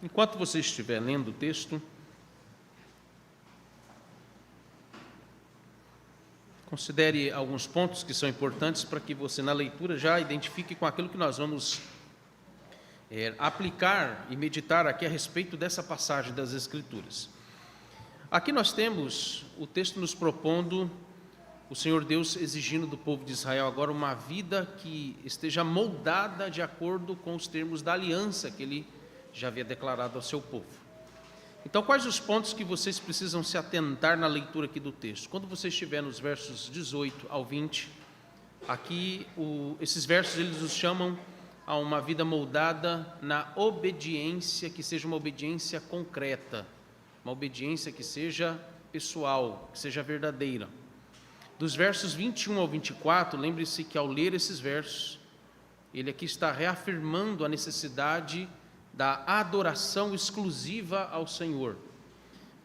Enquanto você estiver lendo o texto, considere alguns pontos que são importantes para que você, na leitura, já identifique com aquilo que nós vamos aplicar e meditar aqui a respeito dessa passagem das Escrituras. Aqui nós temos o texto nos propondo o Senhor Deus exigindo do povo de Israel agora uma vida que esteja moldada de acordo com os termos da aliança que Ele já havia declarado ao seu povo. Então, quais os pontos que vocês precisam se atentar na leitura aqui do texto? Quando você estiver nos versos 18 ao 20, aqui esses versos eles nos chamam a uma vida moldada na obediência, que seja uma obediência concreta, uma obediência que seja pessoal, que seja verdadeira. Dos versos 21 ao 24, lembre-se que ao ler esses versos, ele aqui está reafirmando a necessidade da adoração exclusiva ao Senhor.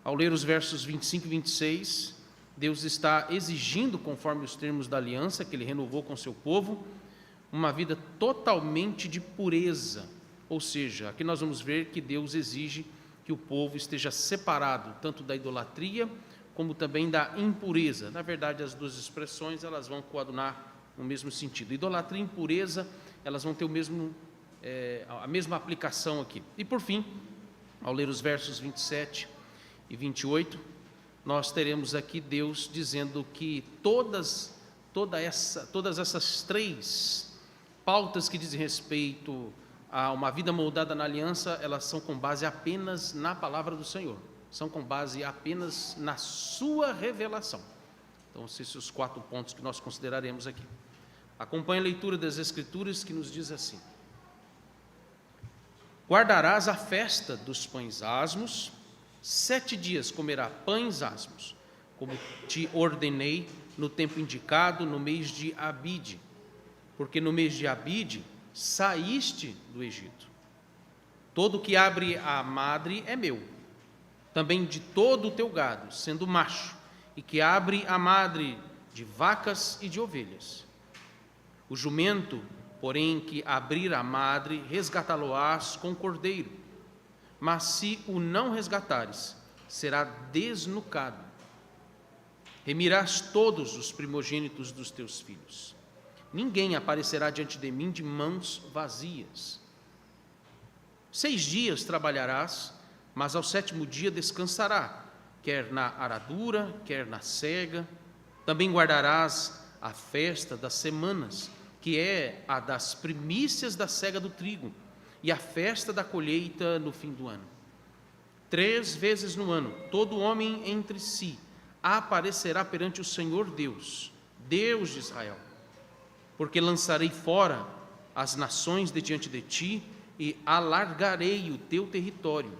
Ao ler os versos 25 e 26, Deus está exigindo, conforme os termos da aliança que Ele renovou com o seu povo, uma vida totalmente de pureza. Ou seja, aqui nós vamos ver que Deus exige que o povo esteja separado, tanto da idolatria, como também da impureza. Na verdade, as duas expressões elas vão coadunar no mesmo sentido. Idolatria e impureza, elas vão ter a mesma aplicação aqui. E por fim, ao ler os versos 27 e 28, nós teremos aqui Deus dizendo que todas essas três pautas que dizem respeito a uma vida moldada na aliança, elas são com base apenas na palavra do Senhor. São com base apenas na sua revelação. Então, esses são os 4 pontos que nós consideraremos aqui. Acompanhe a leitura das Escrituras que nos diz assim: guardarás a festa dos pães asmos, 7 dias comerá pães asmos, como te ordenei no tempo indicado, no mês de Abide, porque no mês de Abide saíste do Egito. Todo que abre a madre é meu, também de todo o teu gado, sendo macho, e que abre a madre de vacas e de ovelhas. O jumento, porém, que abrir a madre, resgatá-lo-ás com cordeiro, mas se o não resgatares, será desnucado. Remirás todos os primogênitos dos teus filhos. Ninguém aparecerá diante de mim de mãos vazias. 6 dias trabalharás, mas ao 7º dia descansará, quer na aradura, quer na cega. Também guardarás a festa das semanas, que é a das primícias da cega do trigo, e a festa da colheita no fim do ano. 3 vezes no ano, todo homem entre si aparecerá perante o Senhor Deus, Deus de Israel, porque lançarei fora as nações de diante de ti e alargarei o teu território.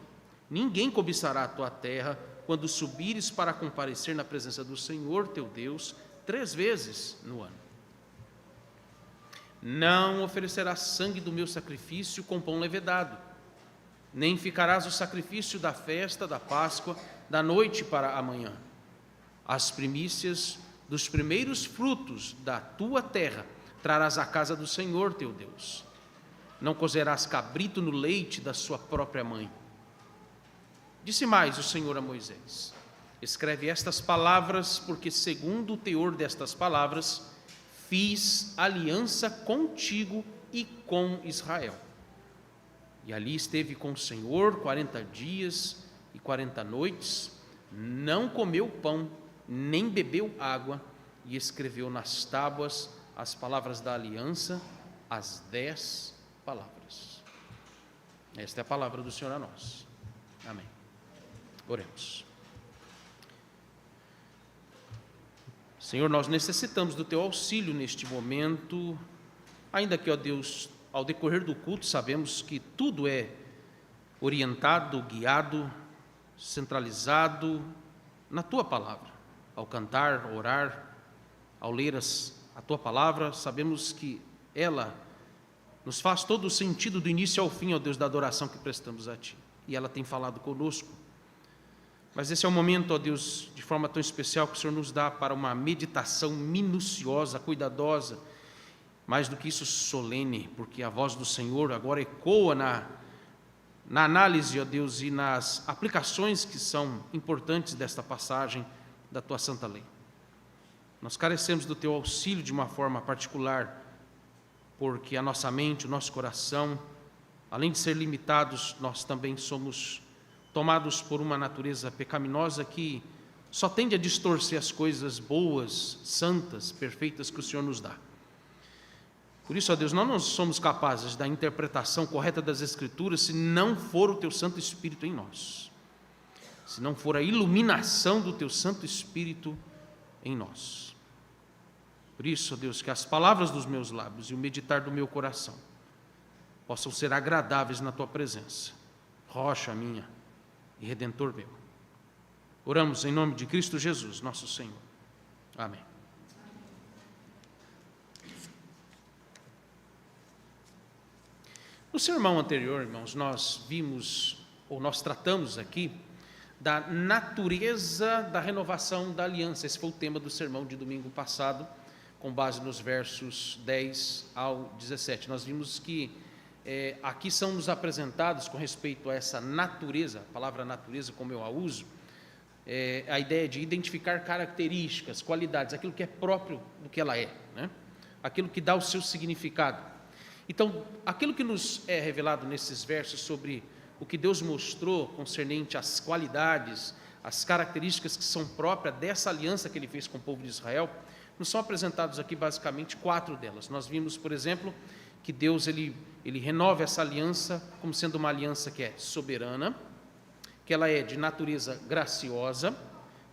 Ninguém cobiçará a tua terra quando subires para comparecer na presença do Senhor teu Deus 3 vezes no ano. Não oferecerás sangue do meu sacrifício com pão levedado, nem ficarás o sacrifício da festa da Páscoa da noite para amanhã. As primícias dos primeiros frutos da tua terra trarás à casa do Senhor teu Deus. Não cozerás cabrito no leite da sua própria mãe. Disse mais o Senhor a Moisés: escreve estas palavras, porque segundo o teor destas palavras, fiz aliança contigo e com Israel. E ali esteve com o Senhor 40 dias e 40 noites, não comeu pão, nem bebeu água, e escreveu nas tábuas as palavras da aliança, as 10 palavras. Esta é a palavra do Senhor a nós. Amém. Oremos. Senhor, nós necessitamos do Teu auxílio neste momento, ainda que, ó Deus, ao decorrer do culto, sabemos que tudo é orientado, guiado, centralizado na Tua palavra. Ao cantar, orar, ao ler a Tua palavra, sabemos que ela nos faz todo o sentido do início ao fim, ó Deus, da adoração que prestamos a Ti. E ela tem falado conosco. Mas esse é o momento, ó Deus, de forma tão especial que o Senhor nos dá para uma meditação minuciosa, cuidadosa, mais do que isso, solene, porque a voz do Senhor agora ecoa na análise, ó Deus, e nas aplicações que são importantes desta passagem da Tua Santa Lei. Nós carecemos do Teu auxílio de uma forma particular, porque a nossa mente, o nosso coração, além de ser limitados, nós também somos tomados por uma natureza pecaminosa que só tende a distorcer as coisas boas, santas, perfeitas que o Senhor nos dá. Por isso, ó Deus, nós não somos capazes da interpretação correta das Escrituras se não for o Teu Santo Espírito em nós, se não for a iluminação do Teu Santo Espírito em nós. Por isso, ó Deus, que as palavras dos meus lábios e o meditar do meu coração possam ser agradáveis na Tua presença, rocha minha e Redentor meu. Oramos em nome de Cristo Jesus, nosso Senhor. Amém. No sermão anterior, irmãos, nós tratamos aqui da natureza da renovação da aliança. Esse foi o tema do sermão de domingo passado, com base nos versos 10 ao 17. Nós vimos que aqui são nos apresentados, com respeito a essa natureza, a palavra natureza, como eu a uso, a ideia de identificar características, qualidades, aquilo que é próprio do que ela é, né? Aquilo que dá o seu significado. Então, aquilo que nos é revelado nesses versos sobre o que Deus mostrou concernente às qualidades, as características que são próprias dessa aliança que Ele fez com o povo de Israel, nos são apresentados aqui basicamente 4 delas. Nós vimos, por exemplo, que Deus ele renova essa aliança como sendo uma aliança que é soberana, que ela é de natureza graciosa,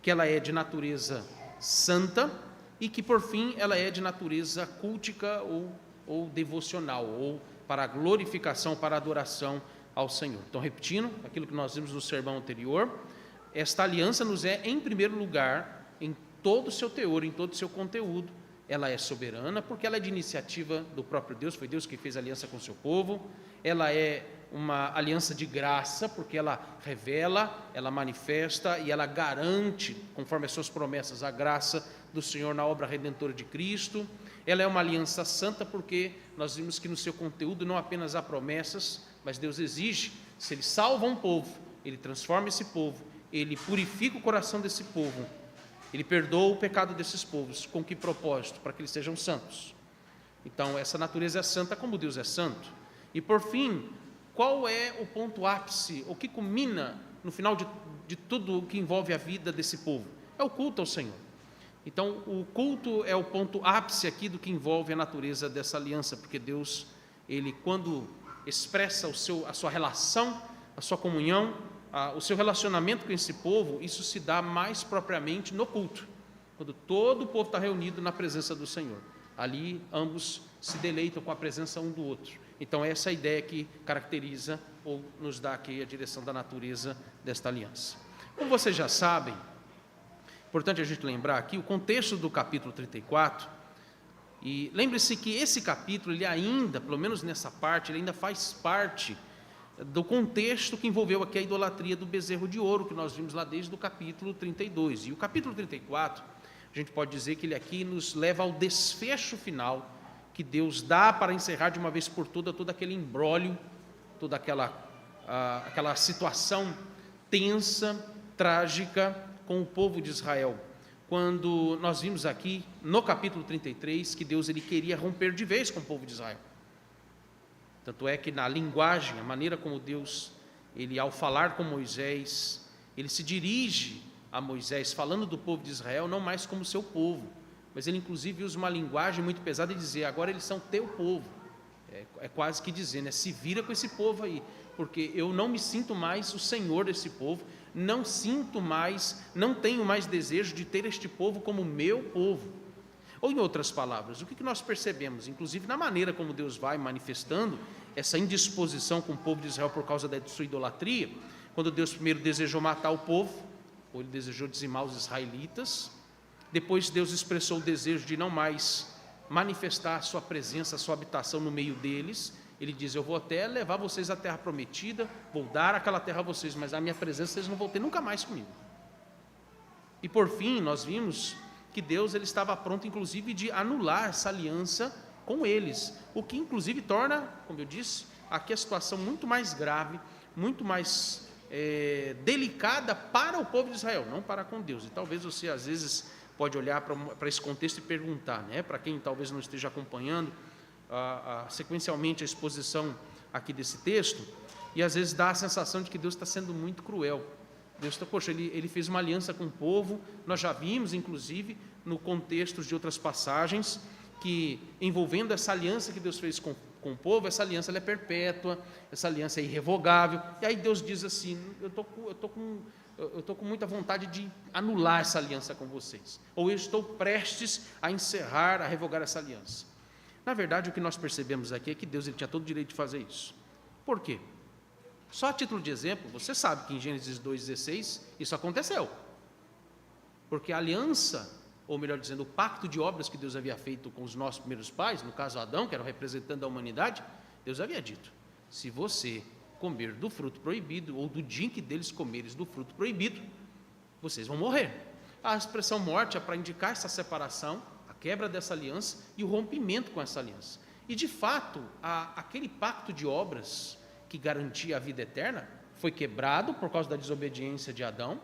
que ela é de natureza santa e que, por fim, ela é de natureza cultica ou devocional, ou para a glorificação, para a adoração ao Senhor. Então, repetindo aquilo que nós vimos no sermão anterior, esta aliança nos é, em primeiro lugar, em todo o seu teor, em todo o seu conteúdo, ela é soberana, porque ela é de iniciativa do próprio Deus, foi Deus que fez a aliança com o seu povo. Ela é uma aliança de graça, porque ela revela, ela manifesta e ela garante, conforme as suas promessas, a graça do Senhor na obra redentora de Cristo. Ela é uma aliança santa, porque nós vimos que no seu conteúdo não apenas há promessas, mas Deus exige, se Ele salva um povo, Ele transforma esse povo, Ele purifica o coração desse povo, Ele perdoa o pecado desses povos. Com que propósito? Para que eles sejam santos. Então, essa natureza é santa como Deus é santo. E, por fim, qual é o ponto ápice, o que culmina no final de tudo o que envolve a vida desse povo? É o culto ao Senhor. Então, o culto é o ponto ápice aqui do que envolve a natureza dessa aliança, porque Deus, Ele, quando expressa a sua relação, a sua comunhão, o seu relacionamento com esse povo, isso se dá mais propriamente no culto, quando todo o povo está reunido na presença do Senhor. Ali, ambos se deleitam com a presença um do outro. Então, essa é a ideia que caracteriza ou nos dá aqui a direção da natureza desta aliança. Como vocês já sabem, importante a gente lembrar aqui o contexto do capítulo 34, e lembre-se que esse capítulo, ele ainda, pelo menos nessa parte, ele ainda faz parte do contexto que envolveu aqui a idolatria do bezerro de ouro, que nós vimos lá desde o capítulo 32. E o capítulo 34, a gente pode dizer que ele aqui nos leva ao desfecho final, que Deus dá para encerrar de uma vez por todas todo aquele imbróglio, toda aquela situação tensa, trágica com o povo de Israel. Quando nós vimos aqui no capítulo 33 que Deus ele queria romper de vez com o povo de Israel. Tanto é que na linguagem, a maneira como Deus, ele ao falar com Moisés, ele se dirige a Moisés falando do povo de Israel não mais como seu povo, mas ele inclusive usa uma linguagem muito pesada de dizer, agora eles são teu povo. É quase que dizendo, se vira com esse povo aí, porque eu não me sinto mais o senhor desse povo, não tenho mais desejo de ter este povo como meu povo. Ou em outras palavras, o que nós percebemos, inclusive na maneira como Deus vai manifestando essa indisposição com o povo de Israel por causa da sua idolatria, quando Deus primeiro desejou matar o povo, ou ele desejou dizimar os israelitas, depois Deus expressou o desejo de não mais manifestar a sua presença, a sua habitação no meio deles. Ele diz, eu vou até levar vocês à terra prometida, vou dar aquela terra a vocês, mas a minha presença vocês não vão ter nunca mais comigo. E por fim, nós vimos que Deus ele estava pronto, inclusive, de anular essa aliança com eles, o que inclusive torna, como eu disse, aqui a situação muito mais grave, muito mais delicada para o povo de Israel, não para com Deus. E talvez você, às vezes, pode olhar para esse contexto e perguntar, né, para quem talvez não esteja acompanhando sequencialmente a exposição aqui desse texto, e às vezes dá a sensação de que Deus está sendo muito cruel. Deus está, poxa, ele fez uma aliança com o povo. Nós já vimos, inclusive, no contexto de outras passagens, que envolvendo essa aliança que Deus fez com o povo, essa aliança ela é perpétua, essa aliança é irrevogável. E aí Deus diz assim: eu estou com muita vontade de anular essa aliança com vocês, ou eu estou prestes a encerrar, a revogar essa aliança. Na verdade, o que nós percebemos aqui é que Deus ele tinha todo o direito de fazer isso. Por quê? Só a título de exemplo, você sabe que em Gênesis 2,16 isso aconteceu, porque a aliança, ou melhor dizendo, o pacto de obras que Deus havia feito com os nossos primeiros pais, no caso Adão, que era o representante da humanidade, Deus havia dito: se você comer do fruto proibido, ou do dia em que deles comeres do fruto proibido, vocês vão morrer. A expressão morte é para indicar essa separação, a quebra dessa aliança e o rompimento com essa aliança. E de fato, aquele pacto de obras que garantia a vida eterna foi quebrado por causa da desobediência de Adão,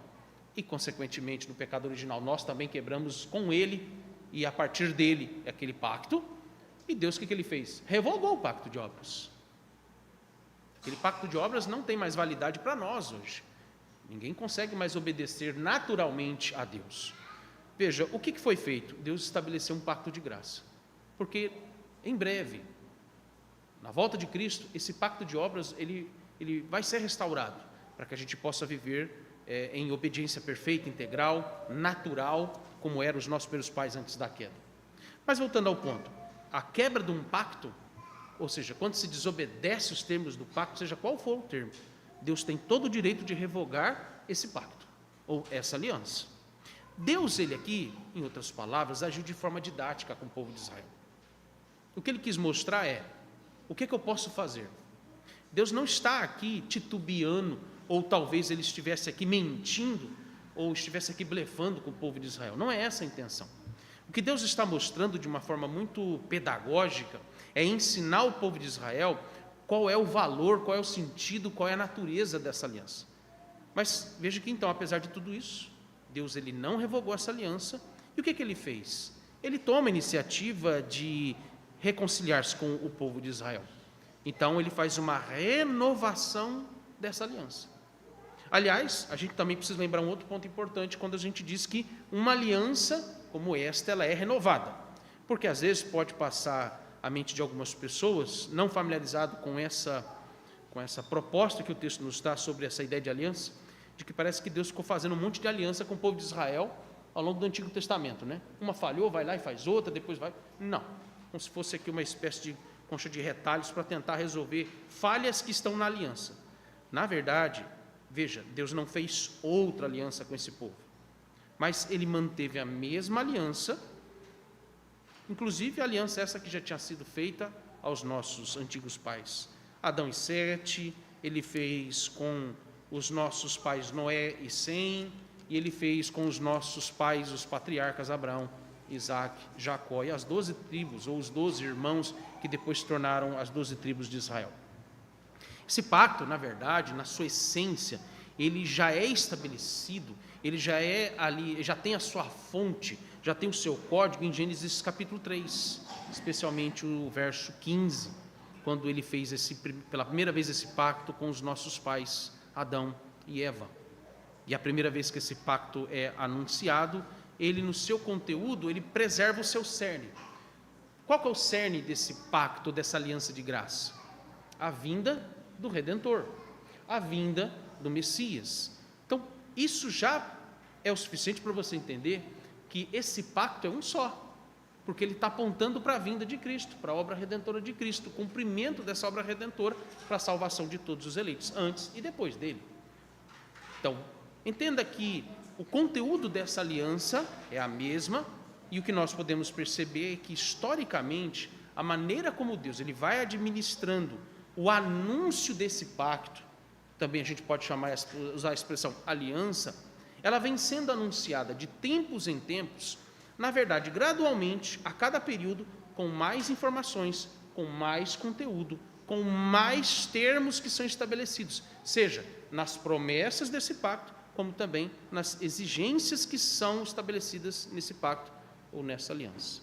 e consequentemente no pecado original nós também quebramos com ele, e a partir dele aquele pacto. E Deus, o que ele fez? Revogou o pacto de obras. Aquele pacto de obras não tem mais validade para nós hoje. Ninguém consegue mais obedecer naturalmente a Deus. Veja, o que foi feito? Deus estabeleceu um pacto de graça, porque em breve, na volta de Cristo, esse pacto de obras ele vai ser restaurado, para que a gente possa viver em obediência perfeita, integral, natural, como eram os nossos primeiros pais antes da queda. Mas voltando ao ponto, a quebra de um pacto, ou seja, quando se desobedece os termos do pacto, seja qual for o termo, Deus tem todo o direito de revogar esse pacto, ou essa aliança. Deus, ele aqui, em outras palavras, agiu de forma didática com o povo de Israel. O que ele quis mostrar é: o que eu posso fazer? Deus não está aqui titubeando, ou talvez ele estivesse aqui mentindo, ou estivesse aqui blefando com o povo de Israel. Não é essa a intenção. O que Deus está mostrando de uma forma muito pedagógica é ensinar o povo de Israel qual é o valor, qual é o sentido, qual é a natureza dessa aliança. Mas veja que então, apesar de tudo isso, Deus ele não revogou essa aliança. E o que ele fez? Ele toma a iniciativa de reconciliar-se com o povo de Israel. Então ele faz uma renovação dessa aliança. Aliás, a gente também precisa lembrar um outro ponto importante quando a gente diz que uma aliança como esta, ela é renovada, porque às vezes pode passar a mente de algumas pessoas não familiarizado com essa proposta que o texto nos dá sobre essa ideia de aliança, de que parece que Deus ficou fazendo um monte de aliança com o povo de Israel ao longo do Antigo Testamento, né? Uma falhou, vai lá e faz outra, depois vai... Não, como se fosse aqui uma espécie de concha de retalhos para tentar resolver falhas que estão na aliança. Na verdade, veja, Deus não fez outra aliança com esse povo, mas ele manteve a mesma aliança, inclusive a aliança essa que já tinha sido feita aos nossos antigos pais, Adão e Sete, ele fez com os nossos pais Noé e Sem, e ele fez com os nossos pais, os patriarcas Abraão, Isaac, Jacó, e as 12 tribos, ou os 12 irmãos, que depois se tornaram as 12 tribos de Israel. Esse pacto, na verdade, na sua essência, ele já é estabelecido, ele já é ali, já tem a sua fonte, já tem o seu código em Gênesis capítulo 3, especialmente o verso 15, quando ele fez pela primeira vez esse pacto com os nossos pais, Adão e Eva. E a primeira vez que esse pacto é anunciado, ele no seu conteúdo, ele preserva o seu cerne. Qual que é o cerne desse pacto, dessa aliança de graça? A vinda do Redentor, a vinda do Messias. Então, isso já é o suficiente para você entender que esse pacto é um só, porque ele está apontando para a vinda de Cristo, para a obra redentora de Cristo, o cumprimento dessa obra redentora para a salvação de todos os eleitos, antes e depois dele. Então, entenda que o conteúdo dessa aliança é a mesma, e o que nós podemos perceber é que, historicamente, a maneira como Deus ele vai administrando o anúncio desse pacto, também a gente pode usar a expressão aliança, ela vem sendo anunciada de tempos em tempos, na verdade, gradualmente, a cada período, com mais informações, com mais conteúdo, com mais termos que são estabelecidos, seja nas promessas desse pacto, como também nas exigências que são estabelecidas nesse pacto ou nessa aliança.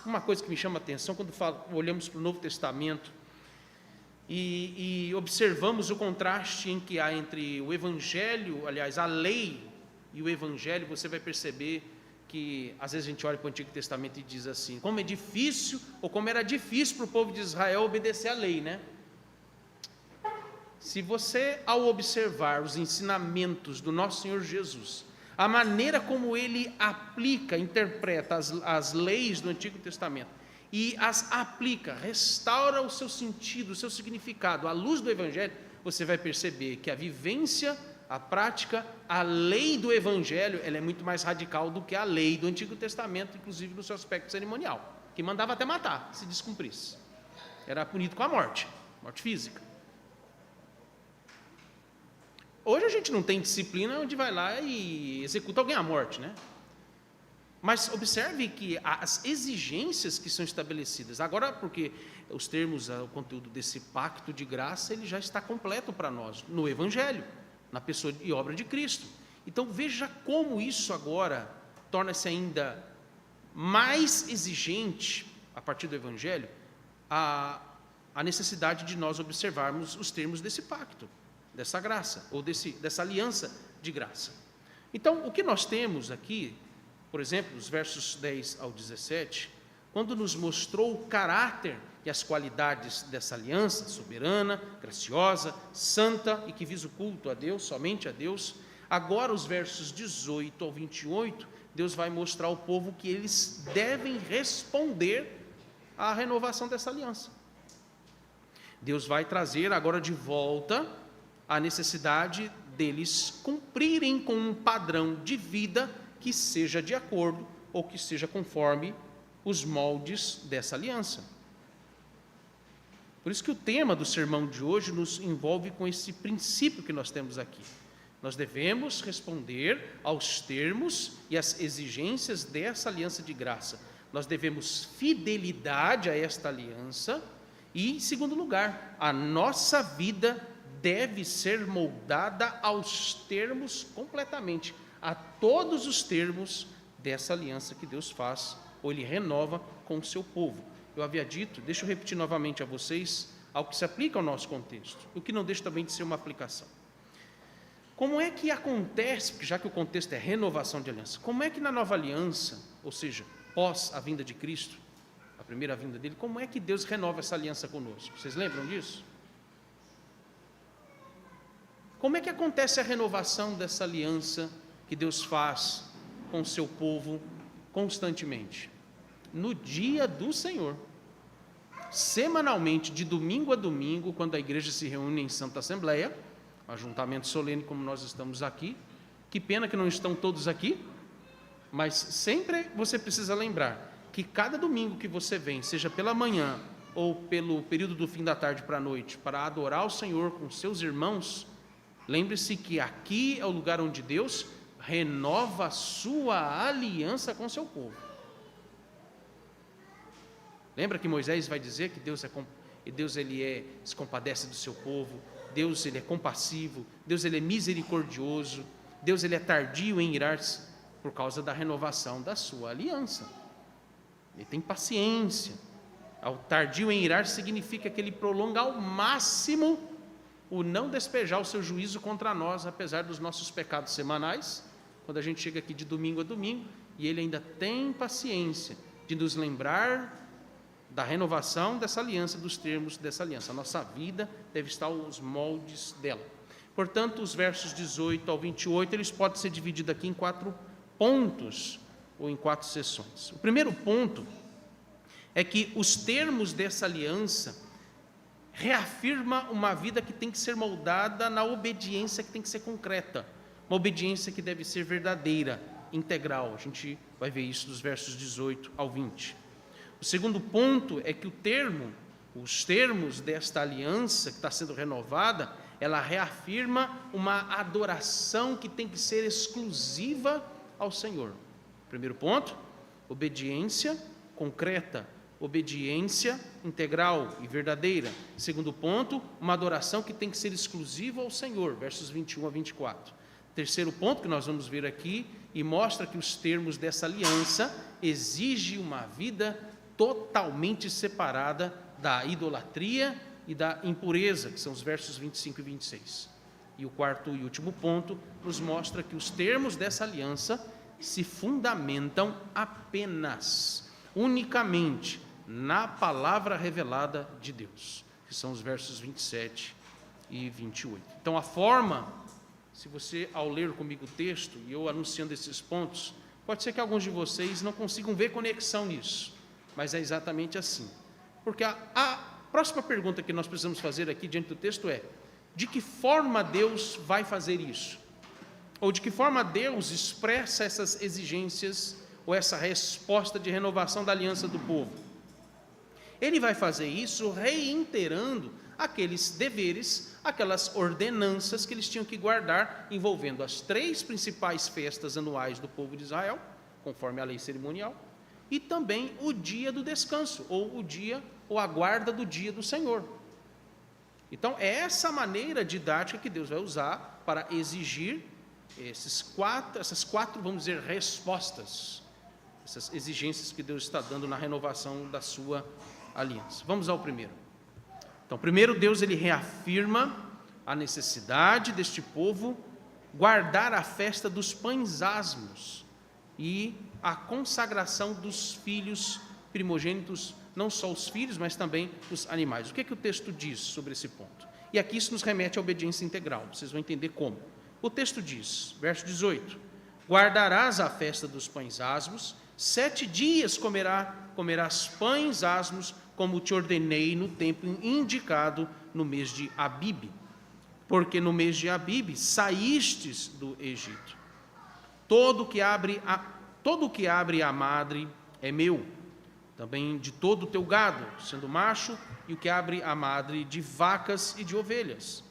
Uma coisa que me chama a atenção quando olhamos para o Novo Testamento e observamos o contraste em que há entre o Evangelho, aliás, a lei e o Evangelho, você vai perceber que às vezes a gente olha para o Antigo Testamento e diz assim, como é difícil, ou como era difícil para o povo de Israel obedecer à lei, né? Se você, ao observar os ensinamentos do nosso Senhor Jesus, a maneira como ele aplica, interpreta as leis do Antigo Testamento e as aplica, restaura o seu sentido, o seu significado à luz do Evangelho, você vai perceber que a vivência, a prática, a lei do Evangelho, ela é muito mais radical do que a lei do Antigo Testamento, inclusive no seu aspecto cerimonial, que mandava até matar, se descumprisse. Era punido com a morte física. Hoje a gente não tem disciplina onde vai lá e executa alguém à morte, né? Mas observe que as exigências que são estabelecidas, agora porque os termos, o conteúdo desse pacto de graça, ele já está completo para nós, no Evangelho, na pessoa e obra de Cristo. Então veja como isso agora torna-se ainda mais exigente, a partir do Evangelho, a necessidade de nós observarmos os termos desse pacto, dessa graça, ou dessa aliança de graça. Então, o que nós temos aqui, por exemplo, os versos 10 ao 17, quando nos mostrou o caráter e as qualidades dessa aliança soberana, graciosa, santa e que visa o culto a Deus, somente a Deus, agora os versos 18 ao 28, Deus vai mostrar ao povo que eles devem responder à renovação dessa aliança. Deus vai trazer agora de volta a necessidade deles cumprirem com um padrão de vida que seja de acordo ou que seja conforme os moldes dessa aliança. Por isso que o tema do sermão de hoje nos envolve com esse princípio que nós temos aqui. Nós devemos responder aos termos e às exigências dessa aliança de graça. Nós devemos fidelidade a esta aliança e, em segundo lugar, a nossa vida deve ser moldada aos termos completamente, a todos os termos dessa aliança que Deus faz, ou Ele renova com o seu povo. Eu havia dito, deixa eu repetir novamente a vocês, algo que se aplica ao nosso contexto, o que não deixa também de ser uma aplicação. Como é que acontece, já que o contexto é renovação de aliança, como é que na nova aliança, ou seja, pós a vinda de Cristo, a primeira vinda dele, como é que Deus renova essa aliança conosco? Vocês lembram disso? Como é que acontece a renovação dessa aliança que Deus faz com o seu povo constantemente? No dia do Senhor, semanalmente, de domingo a domingo, quando a igreja se reúne em Santa Assembleia, ajuntamento solene como nós estamos aqui, que pena que não estão todos aqui, mas sempre você precisa lembrar que cada domingo que você vem, seja pela manhã ou pelo período do fim da tarde para a noite, para adorar o Senhor com seus irmãos, lembre-se que aqui é o lugar onde Deus renova a sua aliança com o seu povo. Lembra que Moisés vai dizer que Deus se compadece do seu povo, Deus ele é compassivo, Deus ele é misericordioso, Deus ele é tardio em irar-se por causa da renovação da sua aliança. Ele tem paciência. O tardio em irar-se significa que ele prolonga ao máximo o não despejar o seu juízo contra nós, apesar dos nossos pecados semanais, quando a gente chega aqui de domingo a domingo, e ele ainda tem paciência de nos lembrar da renovação dessa aliança, dos termos dessa aliança. A nossa vida deve estar aos moldes dela. Portanto, os versos 18 ao 28, eles podem ser divididos aqui em 4 pontos, ou em 4 sessões. O primeiro ponto é que os termos dessa aliança reafirma uma vida que tem que ser moldada na obediência que tem que ser concreta, uma obediência que deve ser verdadeira, integral. A gente vai ver isso dos versos 18 ao 20. O segundo ponto é que os termos desta aliança que está sendo renovada, ela reafirma uma adoração que tem que ser exclusiva ao Senhor. Primeiro ponto, obediência concreta, obediência integral e verdadeira. Segundo ponto, uma adoração que tem que ser exclusiva ao Senhor, versos 21 a 24. Terceiro ponto que nós vamos ver aqui, e mostra que os termos dessa aliança exigem uma vida totalmente separada da idolatria e da impureza, que são os versos 25 e 26. E o quarto e último ponto nos mostra que os termos dessa aliança se fundamentam apenas, unicamente, na palavra revelada de Deus, que são os versos 27 e 28. Então, a forma, se você, ao ler comigo o texto, e eu anunciando esses pontos, pode ser que alguns de vocês não consigam ver conexão nisso, mas é exatamente assim. Porque a próxima pergunta que nós precisamos fazer aqui diante do texto é: de que forma Deus vai fazer isso? Ou de que forma Deus expressa essas exigências, ou essa resposta de renovação da aliança do povo? Ele vai fazer isso reiterando aqueles deveres, aquelas ordenanças que eles tinham que guardar, envolvendo as 3 principais festas anuais do povo de Israel, conforme a lei cerimonial, e também o dia do descanso, ou o dia, ou a guarda do dia do Senhor. Então, é essa maneira didática que Deus vai usar para exigir essas quatro, vamos dizer, respostas, essas exigências que Deus está dando na renovação da sua aliança. Vamos ao primeiro. Então, primeiro, Deus ele reafirma a necessidade deste povo guardar a festa dos pães asmos e a consagração dos filhos primogênitos, não só os filhos, mas também os animais. O que é que o texto diz sobre esse ponto? E aqui isso nos remete à obediência integral, vocês vão entender como. O texto diz, verso 18: guardarás a festa dos pães asmos, 7 dias comerás pães asmos, como te ordenei no tempo indicado no mês de Abibe, porque no mês de Abibe saístes do Egito. Todo o que abre a madre é meu, também de todo o teu gado, sendo macho, e o que abre a madre de vacas e de ovelhas.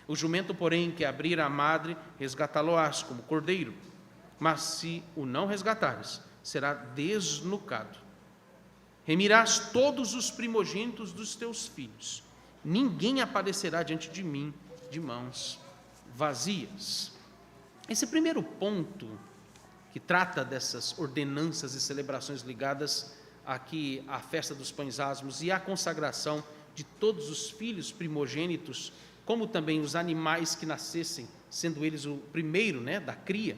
O jumento, porém, que abrir a madre, resgatá-lo-ás como cordeiro, mas se o não resgatares, será desnucado. Remirás todos os primogênitos dos teus filhos, ninguém aparecerá diante de mim de mãos vazias. Esse primeiro ponto, que trata dessas ordenanças e celebrações ligadas aqui à festa dos pães asmos e à consagração de todos os filhos primogênitos, como também os animais que nascessem, sendo eles o primeiro, da cria,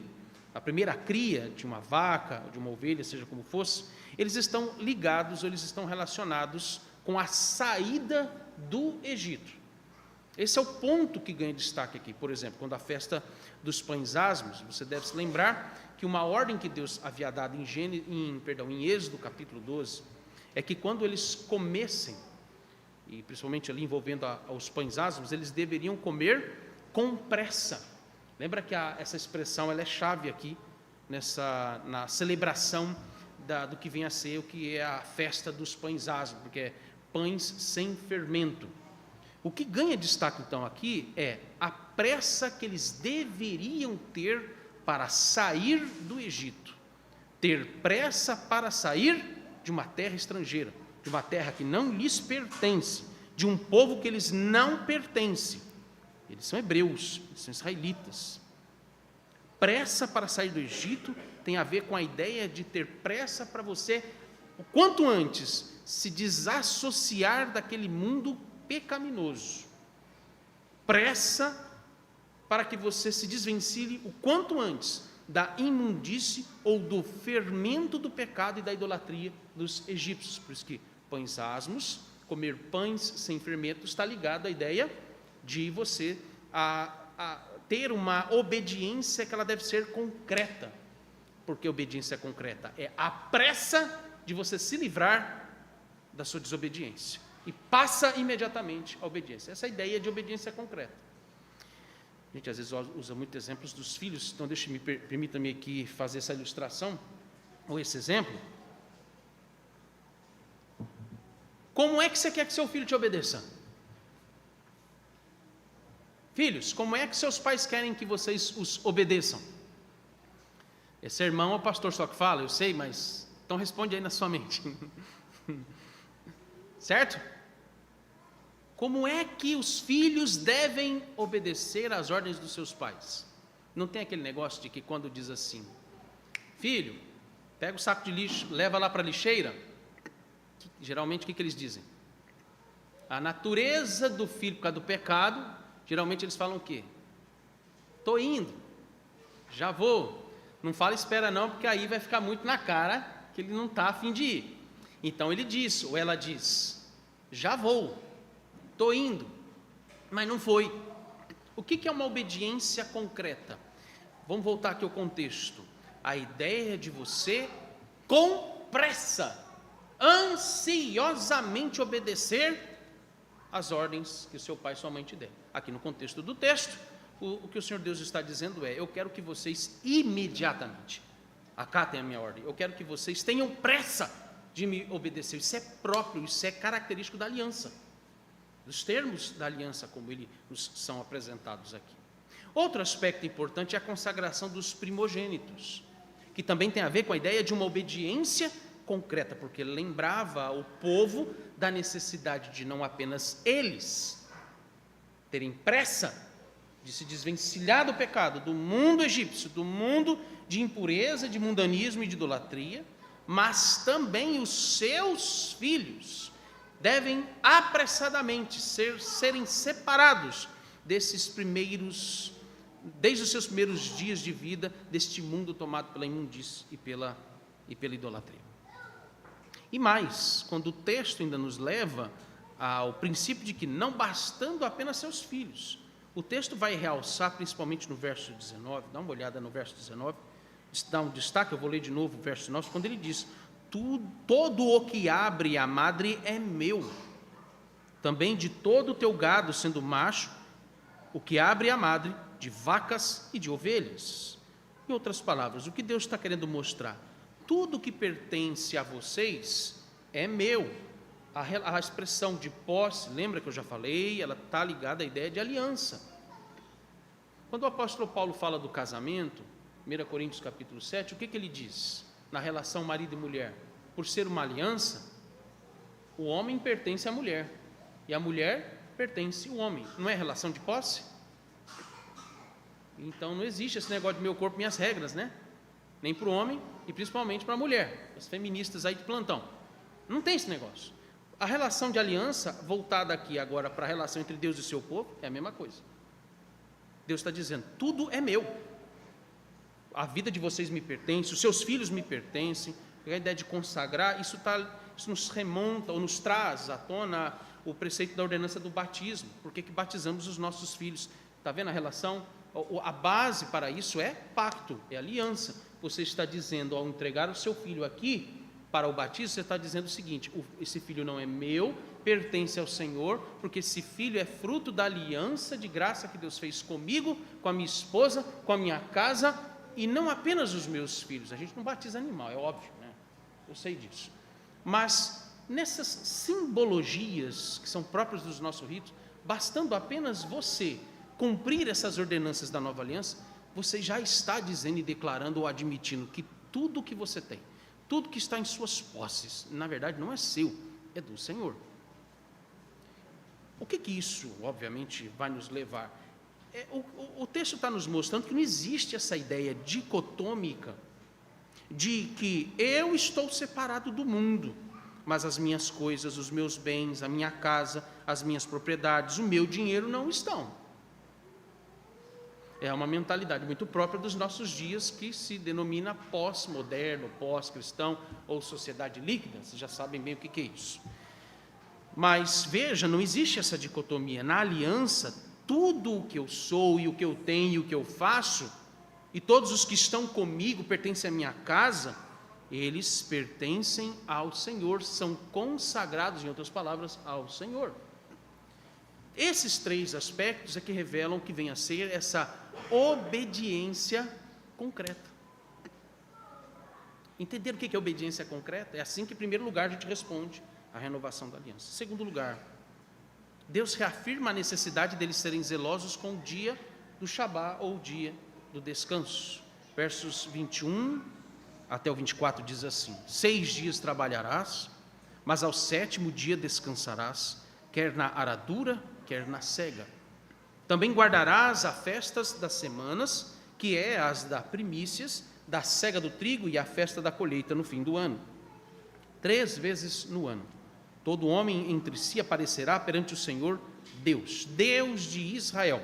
a primeira cria de uma vaca, de uma ovelha, seja como fosse, eles estão ligados, ou eles estão relacionados com a saída do Egito. Esse é o ponto que ganha destaque aqui. Por exemplo, quando a festa dos pães asmos, você deve se lembrar que uma ordem que Deus havia dado em Êxodo capítulo 12, é que quando eles comessem, e principalmente ali envolvendo os pães asmos, eles deveriam comer com pressa. Lembra que essa expressão ela é chave aqui, na celebração do que vem a ser o que é a festa dos pães asmos, porque é pães sem fermento. O que ganha destaque então aqui é a pressa que eles deveriam ter para sair do Egito, ter pressa para sair de uma terra estrangeira, de uma terra que não lhes pertence, de um povo que eles não pertencem. Eles são hebreus, eles são israelitas. Pressa para sair do Egito tem a ver com a ideia de ter pressa para você, o quanto antes, se desassociar daquele mundo pecaminoso. Pressa para que você se desvencilhe o quanto antes da imundície ou do fermento do pecado e da idolatria dos egípcios. Por isso que pães asmos, comer pães sem fermento, está ligado à ideia de você ter uma obediência que ela deve ser concreta. Porque obediência concreta é a pressa de você se livrar da sua desobediência e passa imediatamente a obediência. Essa é a ideia de obediência concreta. A gente às vezes usa muitos exemplos dos filhos, então permita-me aqui fazer essa ilustração, ou esse exemplo. Como é que você quer que seu filho te obedeça? Filhos, como é que seus pais querem que vocês os obedeçam? Esse sermão é o pastor só que fala, eu sei, mas então responde aí na sua mente. certo? Como é que os filhos devem obedecer às ordens dos seus pais? Não tem aquele negócio de que quando diz assim, filho, pega o saco de lixo, leva lá para a lixeira, geralmente o que eles dizem? A natureza do filho por causa do pecado, geralmente eles falam o quê? Estou indo, já vou, não fala espera não, porque aí vai ficar muito na cara que ele não está a fim de ir. Então ele diz, ou ela diz, já vou, estou indo, mas não foi. O que é uma obediência concreta? Vamos voltar aqui ao contexto. A ideia de você, com pressa, ansiosamente obedecer às ordens que o seu pai e sua mãe te deram. Aqui no contexto do texto, o que o Senhor Deus está dizendo é, eu quero que vocês imediatamente acatem a minha ordem, eu quero que vocês tenham pressa de me obedecer. Isso é próprio, isso é característico da aliança, dos termos da aliança como eles nos são apresentados aqui. Outro aspecto importante é a consagração dos primogênitos, que também tem a ver com a ideia de uma obediência concreta, porque lembrava o povo da necessidade de não apenas eles terem pressa de se desvencilhar do pecado, do mundo egípcio, do mundo de impureza, de mundanismo e de idolatria, mas também os seus filhos devem apressadamente serem separados desses primeiros, desde os seus primeiros dias de vida, deste mundo tomado pela imundície e pela idolatria. E mais, quando o texto ainda nos leva ao princípio de que não bastando apenas seus filhos, o texto vai realçar, principalmente no verso 19, dá uma olhada no verso 19, dá um destaque, eu vou ler de novo o verso 19, quando ele diz, todo o que abre a madre é meu, também de todo o teu gado, sendo macho, o que abre a madre, de vacas e de ovelhas. Em outras palavras, o que Deus está querendo mostrar? Tudo que pertence a vocês é meu. A expressão de posse, lembra que eu já falei, ela está ligada à ideia de aliança. Quando o apóstolo Paulo fala do casamento, 1 Coríntios capítulo 7, o que ele diz na relação marido e mulher? Por ser uma aliança, o homem pertence à mulher e a mulher pertence ao homem. Não é relação de posse? Então não existe esse negócio de meu corpo, minhas regras, né? Nem para o homem e principalmente para a mulher, as feministas aí de plantão. Não tem esse negócio. A relação de aliança, voltada aqui agora para a relação entre Deus e o seu povo, é a mesma coisa. Deus está dizendo, tudo é meu. A vida de vocês me pertence, os seus filhos me pertencem. A ideia de consagrar, isso nos remonta ou nos traz à tona o preceito da ordenança do batismo. Por que batizamos os nossos filhos? Está vendo a relação? A base para isso é pacto, é aliança. Você está dizendo, ao entregar o seu filho aqui para o batismo, você está dizendo o seguinte, esse filho não é meu, pertence ao Senhor, porque esse filho é fruto da aliança de graça que Deus fez comigo, com a minha esposa, com a minha casa, e não apenas os meus filhos. A gente não batiza animal, é óbvio, né? Eu sei disso. Mas nessas simbologias que são próprias dos nossos ritos, bastando apenas você cumprir essas ordenanças da nova aliança, você já está dizendo e declarando ou admitindo que tudo que você tem, tudo que está em suas posses, na verdade não é seu, é do Senhor. O que isso, obviamente, vai nos levar? O texto está nos mostrando que não existe essa ideia dicotômica de que eu estou separado do mundo, mas as minhas coisas, os meus bens, a minha casa, as minhas propriedades, o meu dinheiro não estão. É uma mentalidade muito própria dos nossos dias que se denomina pós-moderno, pós-cristão ou sociedade líquida. Vocês já sabem bem o que é isso. Mas veja, não existe essa dicotomia. Na aliança, tudo o que eu sou e o que eu tenho e o que eu faço, e todos os que estão comigo pertencem à minha casa, eles pertencem ao Senhor, são consagrados, em outras palavras, ao Senhor. Esses três aspectos é que revelam que vem a ser essa obediência concreta. Entender o que é obediência concreta? É assim que, em primeiro lugar, a gente responde à renovação da aliança. Em segundo lugar, Deus reafirma a necessidade deles serem zelosos com o dia do Shabá ou o dia do descanso. Versos 21 até o 24 diz assim: 6 dias trabalharás, mas ao sétimo dia descansarás, quer na aradura, quer na cega. Também guardarás as festas das semanas, que é as da primícias, da cega do trigo e a festa da colheita no fim do ano. 3 vezes no ano, todo homem entre si aparecerá perante o Senhor Deus, Deus de Israel.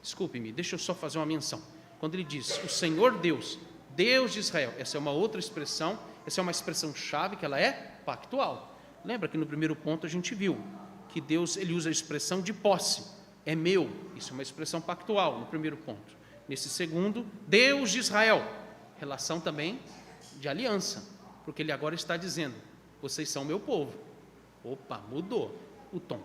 Desculpe-me, deixa eu só fazer uma menção. Quando ele diz o Senhor Deus, Deus de Israel, essa é uma outra expressão, essa é uma expressão-chave que ela é pactual. Lembra que no primeiro ponto a gente viu que Deus, ele usa a expressão de posse, é meu, isso é uma expressão pactual no primeiro ponto. Nesse segundo, Deus de Israel, relação também de aliança, porque ele agora está dizendo, vocês são meu povo. Opa, mudou o tom.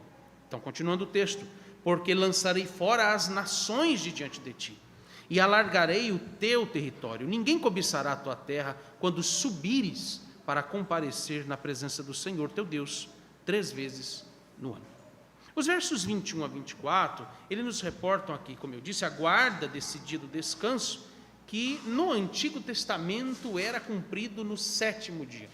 Então, continuando o texto, porque lançarei fora as nações de diante de ti, e alargarei o teu território. Ninguém cobiçará a tua terra quando subires para comparecer na presença do Senhor teu Deus 3 vezes no ano. Os versos 21 a 24, eles nos reportam aqui, como eu disse, a guarda desse dia do descanso, que no Antigo Testamento era cumprido no 7º dia.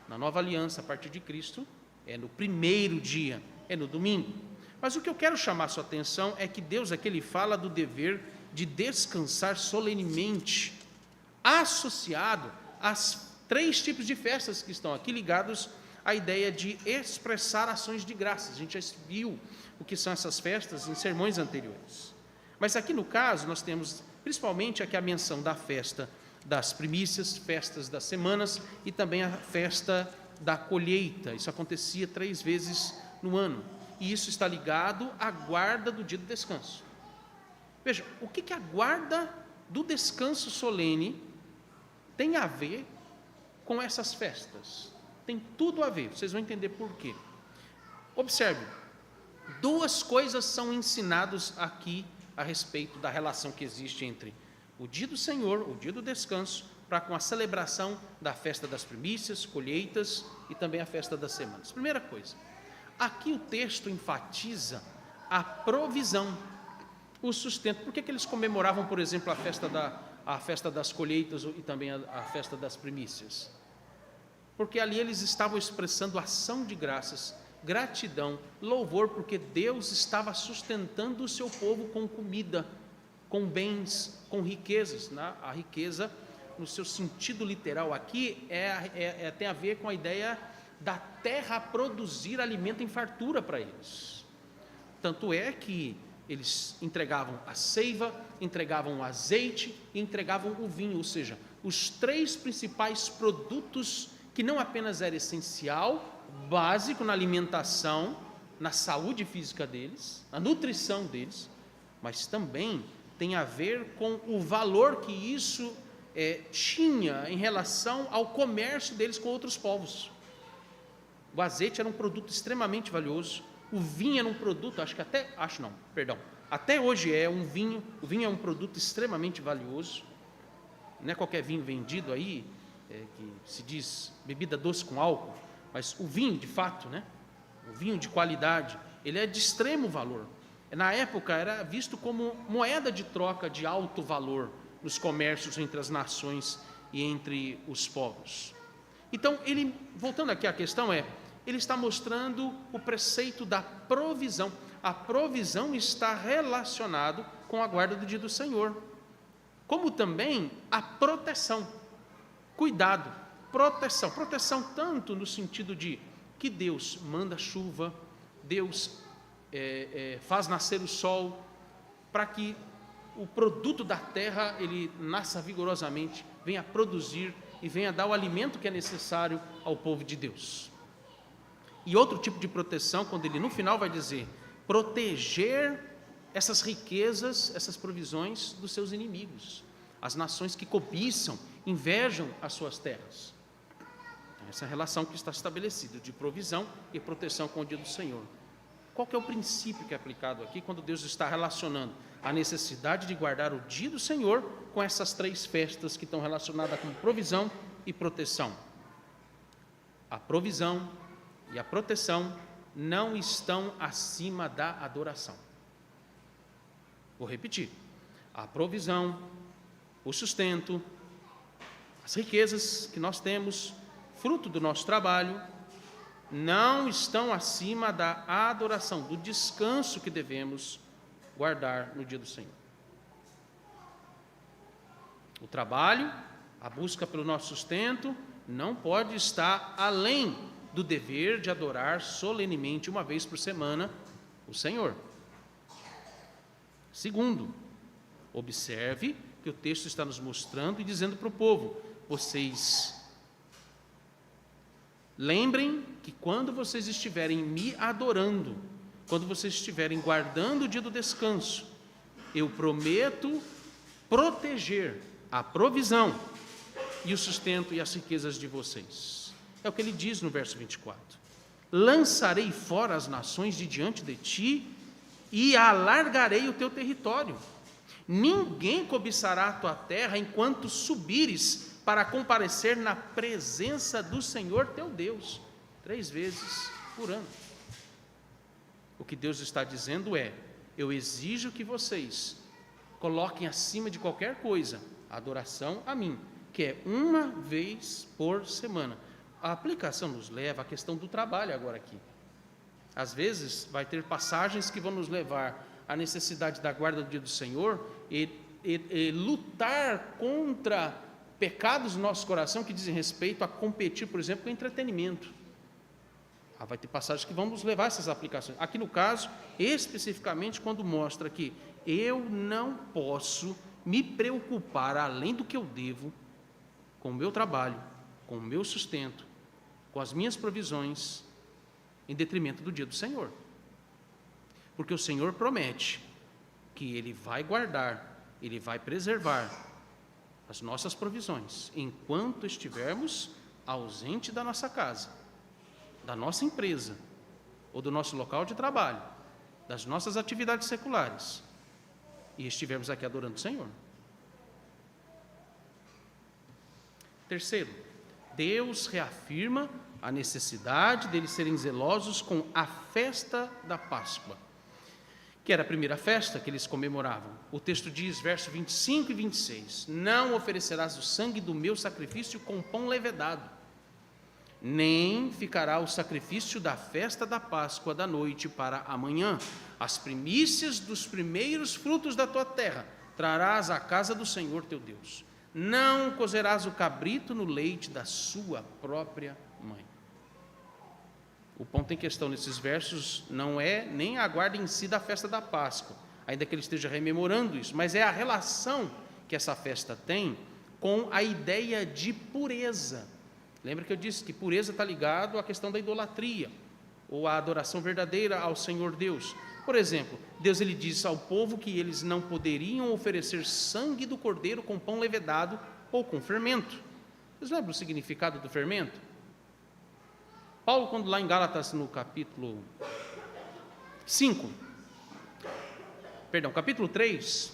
Na Nova Aliança, a partir de Cristo, é no 1º dia, é no domingo. Mas o que eu quero chamar a sua atenção é que Deus aqui ele fala do dever de descansar solenemente, associado às 3 tipos de festas que estão aqui ligados à ideia de expressar ações de graças. A gente já viu o que são essas festas em sermões anteriores. Mas aqui no caso nós temos principalmente aqui a menção da festa das primícias, festas das semanas e também a festa da colheita. Isso acontecia 3 vezes no ano. E isso está ligado à guarda do dia do descanso. Veja, o que a guarda do descanso solene tem a ver com essas festas? Tem tudo a ver, vocês vão entender por quê. Observe, 2 coisas são ensinadas aqui a respeito da relação que existe entre o dia do Senhor, o dia do descanso, para com a celebração da festa das primícias, colheitas e também a festa das semanas. Primeira coisa, aqui o texto enfatiza a provisão, o sustento. Por que eles comemoravam, por exemplo, a festa das colheitas e também a festa das primícias? Porque ali eles estavam expressando ação de graças, gratidão, louvor, porque Deus estava sustentando o seu povo com comida, com bens, com riquezas. A riqueza, no seu sentido literal aqui, tem a ver com a ideia da terra produzir alimento em fartura para eles. Tanto é que eles entregavam a seiva, entregavam o azeite e entregavam o vinho, ou seja, os 3 principais produtos que não apenas era essencial, básico na alimentação, na saúde física deles, na nutrição deles, mas também tem a ver com o valor que isso tinha em relação ao comércio deles com outros povos. O azeite era um produto extremamente valioso, o vinho era um produto, até hoje o vinho é um produto extremamente valioso, não é qualquer vinho vendido aí, que se diz bebida doce com álcool, mas o vinho de fato, o vinho de qualidade, ele é de extremo valor. Na época era visto como moeda de troca de alto valor nos comércios entre as nações e entre os povos. Então, voltando aqui à questão, ele está mostrando o preceito da provisão. A provisão está relacionado com a guarda do dia do Senhor, como também a proteção, cuidado, proteção tanto no sentido de que Deus manda chuva, Deus faz nascer o sol, para que o produto da terra ele nasça vigorosamente, venha produzir e venha dar o alimento que é necessário ao povo de Deus. E outro tipo de proteção, quando ele no final vai dizer, proteger essas riquezas, essas provisões dos seus inimigos, as nações que cobiçam, invejam as suas terras. Essa é a relação que está estabelecida de provisão e proteção com o dia do Senhor. Qual que é o princípio que é aplicado aqui quando Deus está relacionando a necessidade de guardar o dia do Senhor com essas 3 festas que estão relacionadas com provisão e proteção? A provisão e a proteção não estão acima da adoração. Vou repetir. A provisão, o sustento, as riquezas que nós temos, fruto do nosso trabalho, não estão acima da adoração, do descanso que devemos guardar no dia do Senhor. O trabalho, a busca pelo nosso sustento, não pode estar além do dever de adorar solenemente uma vez por semana o Senhor. Segundo, observe que o texto está nos mostrando e dizendo para o povo: vocês lembrem que quando vocês estiverem me adorando, quando vocês estiverem guardando o dia do descanso, eu prometo proteger a provisão e o sustento e as riquezas de vocês. É o que ele diz no verso 24: lançarei fora as nações de diante de ti e alargarei o teu território. Ninguém cobiçará a tua terra enquanto subires para comparecer na presença do Senhor teu Deus, 3 vezes por ano. O que Deus está dizendo é: eu exijo que vocês coloquem acima de qualquer coisa a adoração a mim, que é uma vez por semana. A aplicação nos leva à questão do trabalho agora aqui. Às vezes vai ter passagens que vão nos levar à necessidade da guarda do dia do Senhor e lutar contra pecados no nosso coração que dizem respeito a competir, por exemplo, com entretenimento. Vai ter passagens que vão nos levar a essas aplicações. Aqui no caso, especificamente quando mostra que eu não posso me preocupar além do que eu devo com o meu trabalho, com o meu sustento, com as minhas provisões, em detrimento do dia do Senhor. Porque o Senhor promete que Ele vai guardar, Ele vai preservar as nossas provisões, enquanto estivermos ausente da nossa casa, da nossa empresa, ou do nosso local de trabalho, das nossas atividades seculares, e estivermos aqui adorando o Senhor. Terceiro, Deus reafirma a necessidade deles serem zelosos com a festa da Páscoa, que era a primeira festa que eles comemoravam. O texto diz, verso 25 e 26, não oferecerás o sangue do meu sacrifício com pão levedado, nem ficará o sacrifício da festa da Páscoa da noite para amanhã. As primícias dos primeiros frutos da tua terra trarás à casa do Senhor teu Deus. Não cozerás o cabrito no leite da sua própria mãe. O ponto em questão nesses versos não é nem a guarda em si da festa da Páscoa, ainda que ele esteja rememorando isso, mas é a relação que essa festa tem com a ideia de pureza. Lembra que eu disse que pureza está ligado à questão da idolatria, ou à adoração verdadeira ao Senhor Deus. Por exemplo, Deus ele diz ao povo que eles não poderiam oferecer sangue do cordeiro com pão levedado ou com fermento. Vocês lembram o significado do fermento? Paulo, quando lá em Gálatas, no capítulo 3,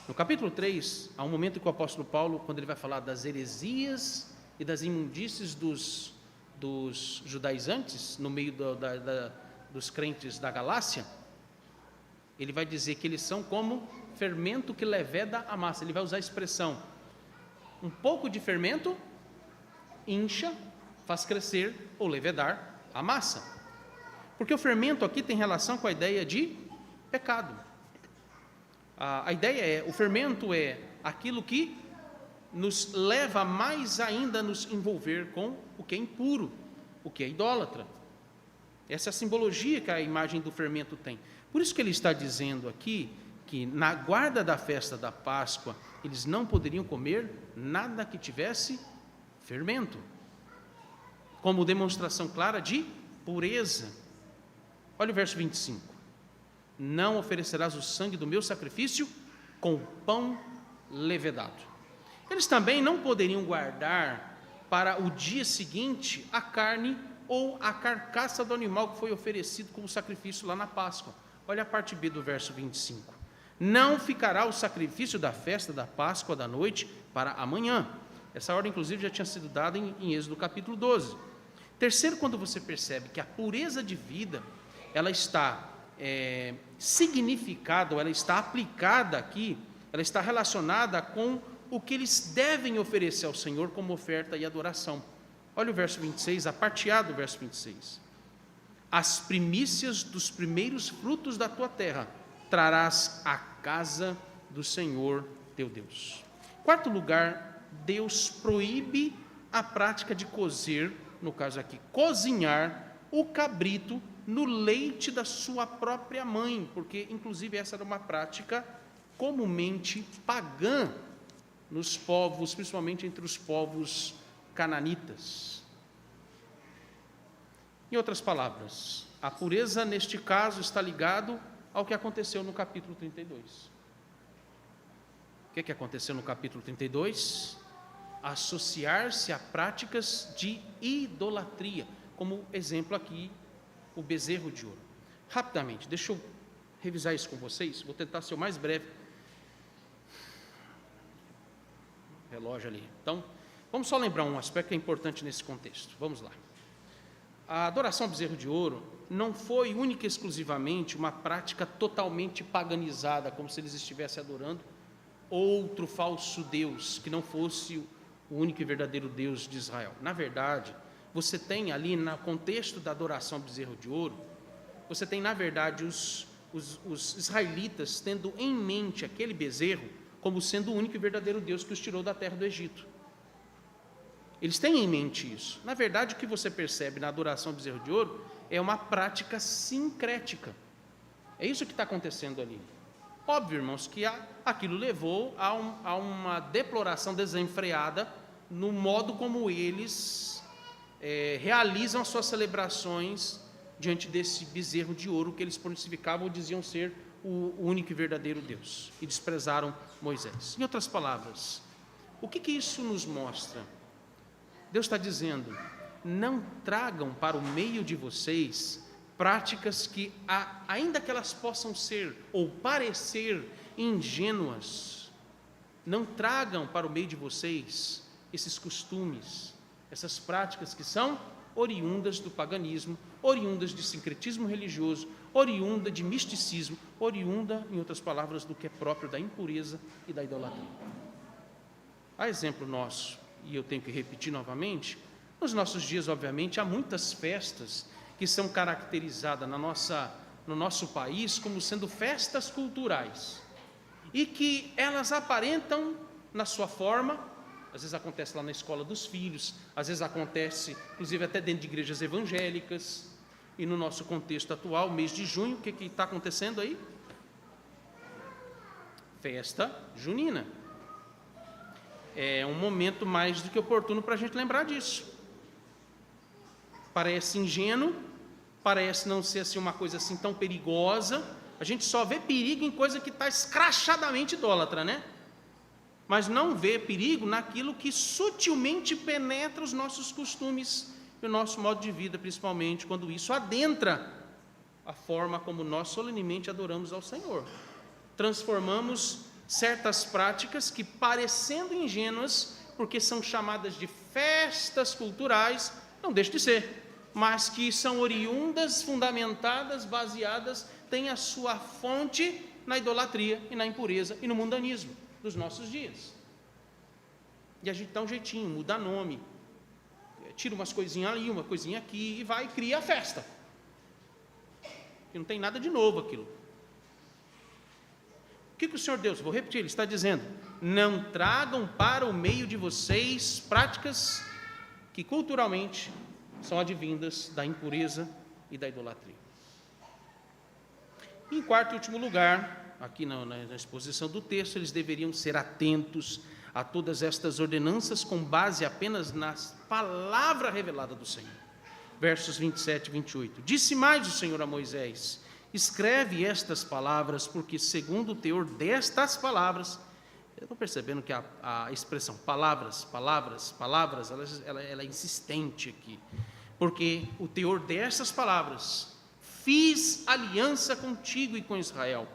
no capítulo 3, há um momento em que o apóstolo Paulo, quando ele vai falar das heresias e das imundícies dos judaizantes, no meio dos crentes da Galácia, ele vai dizer que eles são como fermento que leveda a massa. Ele vai usar a expressão, um pouco de fermento incha, faz crescer ou levedar a massa. Porque o fermento aqui tem relação com a ideia de pecado. A ideia é, o fermento é aquilo que nos leva mais ainda a nos envolver com o que é impuro, o que é idólatra. Essa é a simbologia que a imagem do fermento tem. Por isso que ele está dizendo aqui que na guarda da festa da Páscoa, eles não poderiam comer nada que tivesse fermento, como demonstração clara de pureza. Olha o verso 25. Não oferecerás o sangue do meu sacrifício com pão levedado. Eles também não poderiam guardar para o dia seguinte a carne ou a carcaça do animal que foi oferecido como sacrifício lá na Páscoa. Olha a parte B do verso 25. Não ficará o sacrifício da festa da Páscoa da noite para amanhã. Essa ordem, inclusive, já tinha sido dada em Êxodo capítulo 12. Terceiro, quando você percebe que a pureza de vida, ela está significada, ela está aplicada aqui, ela está relacionada com o que eles devem oferecer ao Senhor como oferta e adoração. Olha o verso 26, a parte A do verso 26. As primícias dos primeiros frutos da tua terra trarás à casa do Senhor teu Deus. Quarto lugar, Deus proíbe a prática de cozer, no caso aqui, cozinhar o cabrito no leite da sua própria mãe, porque inclusive essa era uma prática comumente pagã nos povos, principalmente entre os povos cananitas. Em outras palavras, a pureza neste caso está ligado ao que aconteceu no capítulo 32. O que aconteceu no capítulo 32? Associar-se a práticas de idolatria, como exemplo aqui, o bezerro de ouro. Rapidamente, deixa eu revisar isso com vocês, vou tentar ser o mais breve. Relógio ali. Então, vamos só lembrar um aspecto que é importante nesse contexto. Vamos lá. A adoração ao bezerro de ouro não foi única e exclusivamente uma prática totalmente paganizada, como se eles estivessem adorando outro falso Deus, que não fosse o único e verdadeiro Deus de Israel. Na verdade, você tem ali, no contexto da adoração ao bezerro de ouro, você tem, na verdade, os israelitas tendo em mente aquele bezerro como sendo o único e verdadeiro Deus que os tirou da terra do Egito. Eles têm em mente isso. Na verdade, o que você percebe na adoração ao bezerro de ouro é uma prática sincrética. É isso que está acontecendo ali. Óbvio, irmãos, que aquilo levou a uma deploração desenfreada no modo como eles realizam as suas celebrações diante desse bezerro de ouro que eles pontificavam ou diziam ser o único e verdadeiro Deus, e desprezaram Moisés. Em outras palavras, o que isso nos mostra? Deus está dizendo: não tragam para o meio de vocês práticas que, ainda que elas possam ser ou parecer ingênuas, não tragam para o meio de vocês esses costumes, essas práticas que são oriundas do paganismo, oriundas de sincretismo religioso, oriunda de misticismo, oriunda, em outras palavras, do que é próprio da impureza e da idolatria. A exemplo nosso, e eu tenho que repetir novamente, nos nossos dias, obviamente, há muitas festas que são caracterizadas no nosso país como sendo festas culturais, e que elas aparentam na sua forma, às vezes acontece lá na escola dos filhos, às vezes acontece, inclusive, até dentro de igrejas evangélicas, e no nosso contexto atual, mês de junho, o que está acontecendo aí? Festa junina. É um momento mais do que oportuno para a gente lembrar disso. Parece ingênuo, parece não ser assim uma coisa assim tão perigosa. A gente só vê perigo em coisa que está escrachadamente idólatra, né? Mas não vê perigo naquilo que sutilmente penetra os nossos costumes e o nosso modo de vida, principalmente quando isso adentra a forma como nós solenemente adoramos ao Senhor. Transformamos certas práticas que, parecendo ingênuas, porque são chamadas de festas culturais, não deixam de ser, mas que são oriundas, fundamentadas, baseadas, têm a sua fonte na idolatria e na impureza e no mundanismo dos nossos dias. E a gente dá um jeitinho, muda nome, tira umas coisinhas ali, uma coisinha aqui, e vai e cria a festa. E não tem nada de novo aquilo. O que o Senhor Deus, vou repetir, Ele está dizendo: não tragam para o meio de vocês práticas que culturalmente são advindas da impureza e da idolatria. Em quarto e último lugar, aqui na exposição do texto, eles deveriam ser atentos a todas estas ordenanças com base apenas na palavra revelada do Senhor. Versos 27 e 28. Disse mais o Senhor a Moisés: escreve estas palavras, porque segundo o teor destas palavras, eu estou percebendo que a expressão palavras, ela é insistente aqui, porque o teor dessas palavras: fiz aliança contigo e com Israel,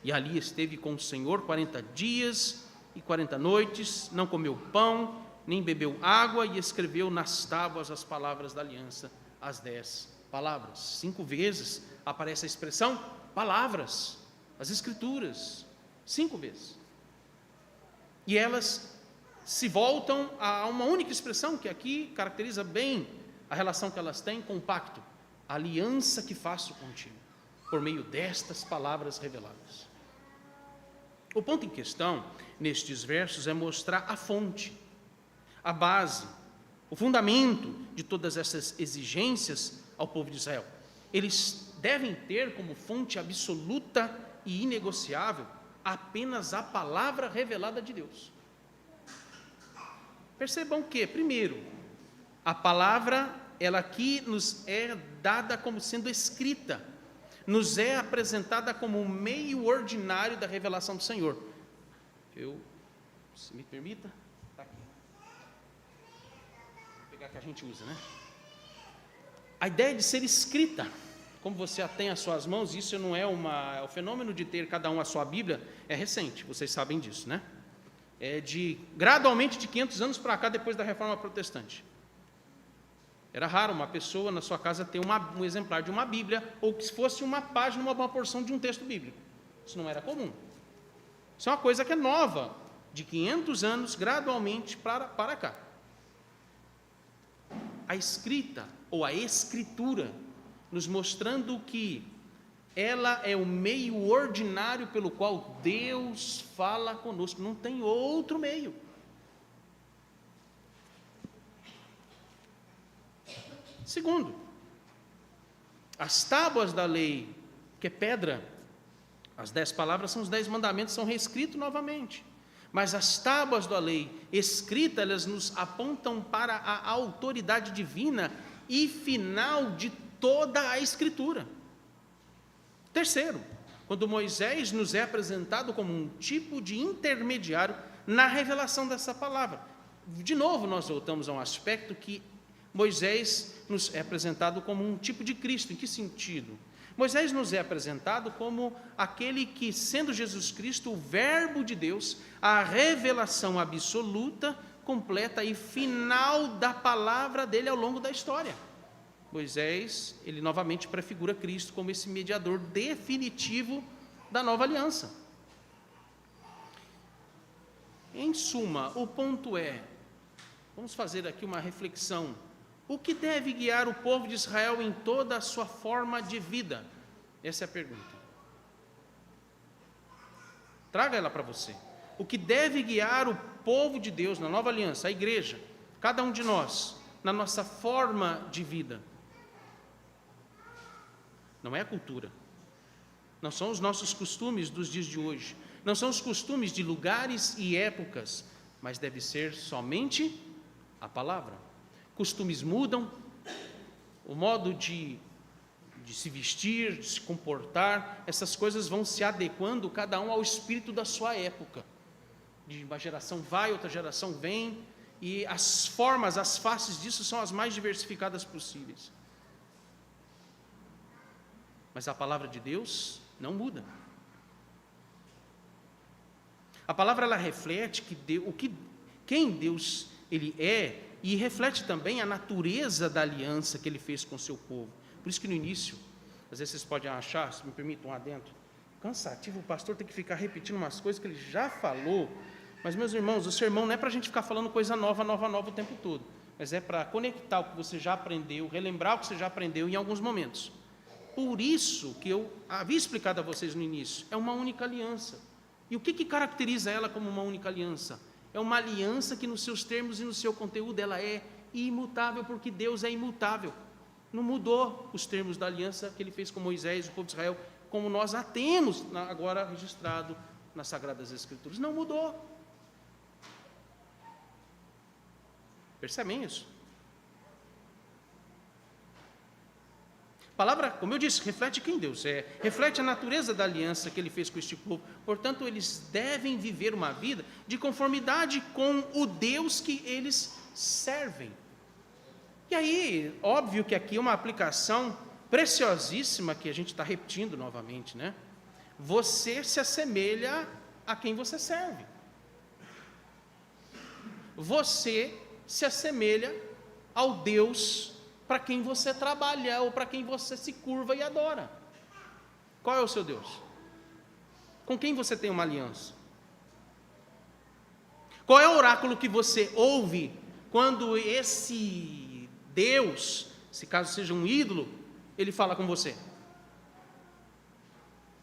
e ali esteve com o Senhor 40 dias e 40 noites, não comeu pão, nem bebeu água, e escreveu nas tábuas as palavras da aliança, as 10 palavras. 5 vezes aparece a expressão palavras, as escrituras, 5 vezes. E elas se voltam a uma única expressão que aqui caracteriza bem a relação que elas têm com o pacto: a aliança que faço contigo, por meio destas palavras reveladas. O ponto em questão, nestes versos, é mostrar a fonte, a base, o fundamento de todas essas exigências ao povo de Israel. Eles devem ter como fonte absoluta e inegociável apenas a palavra revelada de Deus. Percebam que, primeiro, a palavra, ela aqui nos é dada como sendo escrita, nos é apresentada como um meio ordinário da revelação do Senhor. Se me permita, está aqui. Vou pegar que a gente usa, né? A ideia de ser escrita, como você a tem às suas mãos, isso não é o fenômeno de ter cada um a sua Bíblia, é recente, vocês sabem disso, né? É gradualmente de 500 anos para cá, depois da Reforma Protestante. Era raro uma pessoa na sua casa ter um exemplar de uma Bíblia, ou que fosse uma página, uma porção de um texto bíblico. Isso não era comum. Isso é uma coisa que é nova, de 500 anos, gradualmente para cá. A escrita, ou a escritura, nos mostrando que ela é o meio ordinário pelo qual Deus fala conosco, não tem outro meio. Segundo, as tábuas da lei, que é pedra, as 10 palavras são os 10 mandamentos, são reescritos novamente. Mas as tábuas da lei escritas, elas nos apontam para a autoridade divina e final de toda a Escritura. Terceiro, quando Moisés nos é apresentado como um tipo de intermediário na revelação dessa palavra. De novo, nós voltamos a um aspecto que Moisés nos é apresentado como um tipo de Cristo. Em que sentido? Moisés nos é apresentado como aquele que, sendo Jesus Cristo, o Verbo de Deus, a revelação absoluta, completa e final da palavra dele ao longo da história. Moisés, ele novamente prefigura Cristo como esse mediador definitivo da nova aliança. Em suma, o ponto é, vamos fazer aqui uma reflexão. O que deve guiar o povo de Israel em toda a sua forma de vida? Essa é a pergunta. Traga ela para você. O que deve guiar o povo de Deus na nova aliança, a igreja, cada um de nós, na nossa forma de vida? Não é a cultura, não são os nossos costumes dos dias de hoje, não são os costumes de lugares e épocas, mas deve ser somente a palavra. Costumes mudam, o modo de se vestir, de se comportar, essas coisas vão se adequando cada um ao espírito da sua época. De uma geração vai, outra geração vem, e as formas, as faces disso são as mais diversificadas possíveis. Mas a palavra de Deus não muda. A palavra, ela reflete quem Deus ele é, e reflete também a natureza da aliança que ele fez com o seu povo. Por isso que no início, às vezes vocês podem achar, se me permitam lá dentro, cansativo o pastor ter que ficar repetindo umas coisas que ele já falou. Mas, meus irmãos, o sermão não é para a gente ficar falando coisa nova o tempo todo, mas é para conectar o que você já aprendeu, relembrar o que você já aprendeu em alguns momentos. Por isso que eu havia explicado a vocês no início, é uma única aliança. E o que caracteriza ela como uma única aliança? É uma aliança que nos seus termos e no seu conteúdo ela é imutável, porque Deus é imutável. Não mudou os termos da aliança que ele fez com Moisés, o povo de Israel, como nós a temos agora registrado nas Sagradas Escrituras. Não mudou. Percebem isso? A palavra, como eu disse, reflete quem Deus é, reflete a natureza da aliança que ele fez com este povo. Portanto, eles devem viver uma vida de conformidade com o Deus que eles servem. E aí, óbvio que aqui é uma aplicação preciosíssima que a gente está repetindo novamente, né? Você se assemelha a quem você serve. Você se assemelha ao Deus para quem você trabalha ou para quem você se curva e adora. Qual é o seu Deus? Com quem você tem uma aliança? Qual é o oráculo que você ouve quando esse Deus, se caso seja um ídolo, ele fala com você?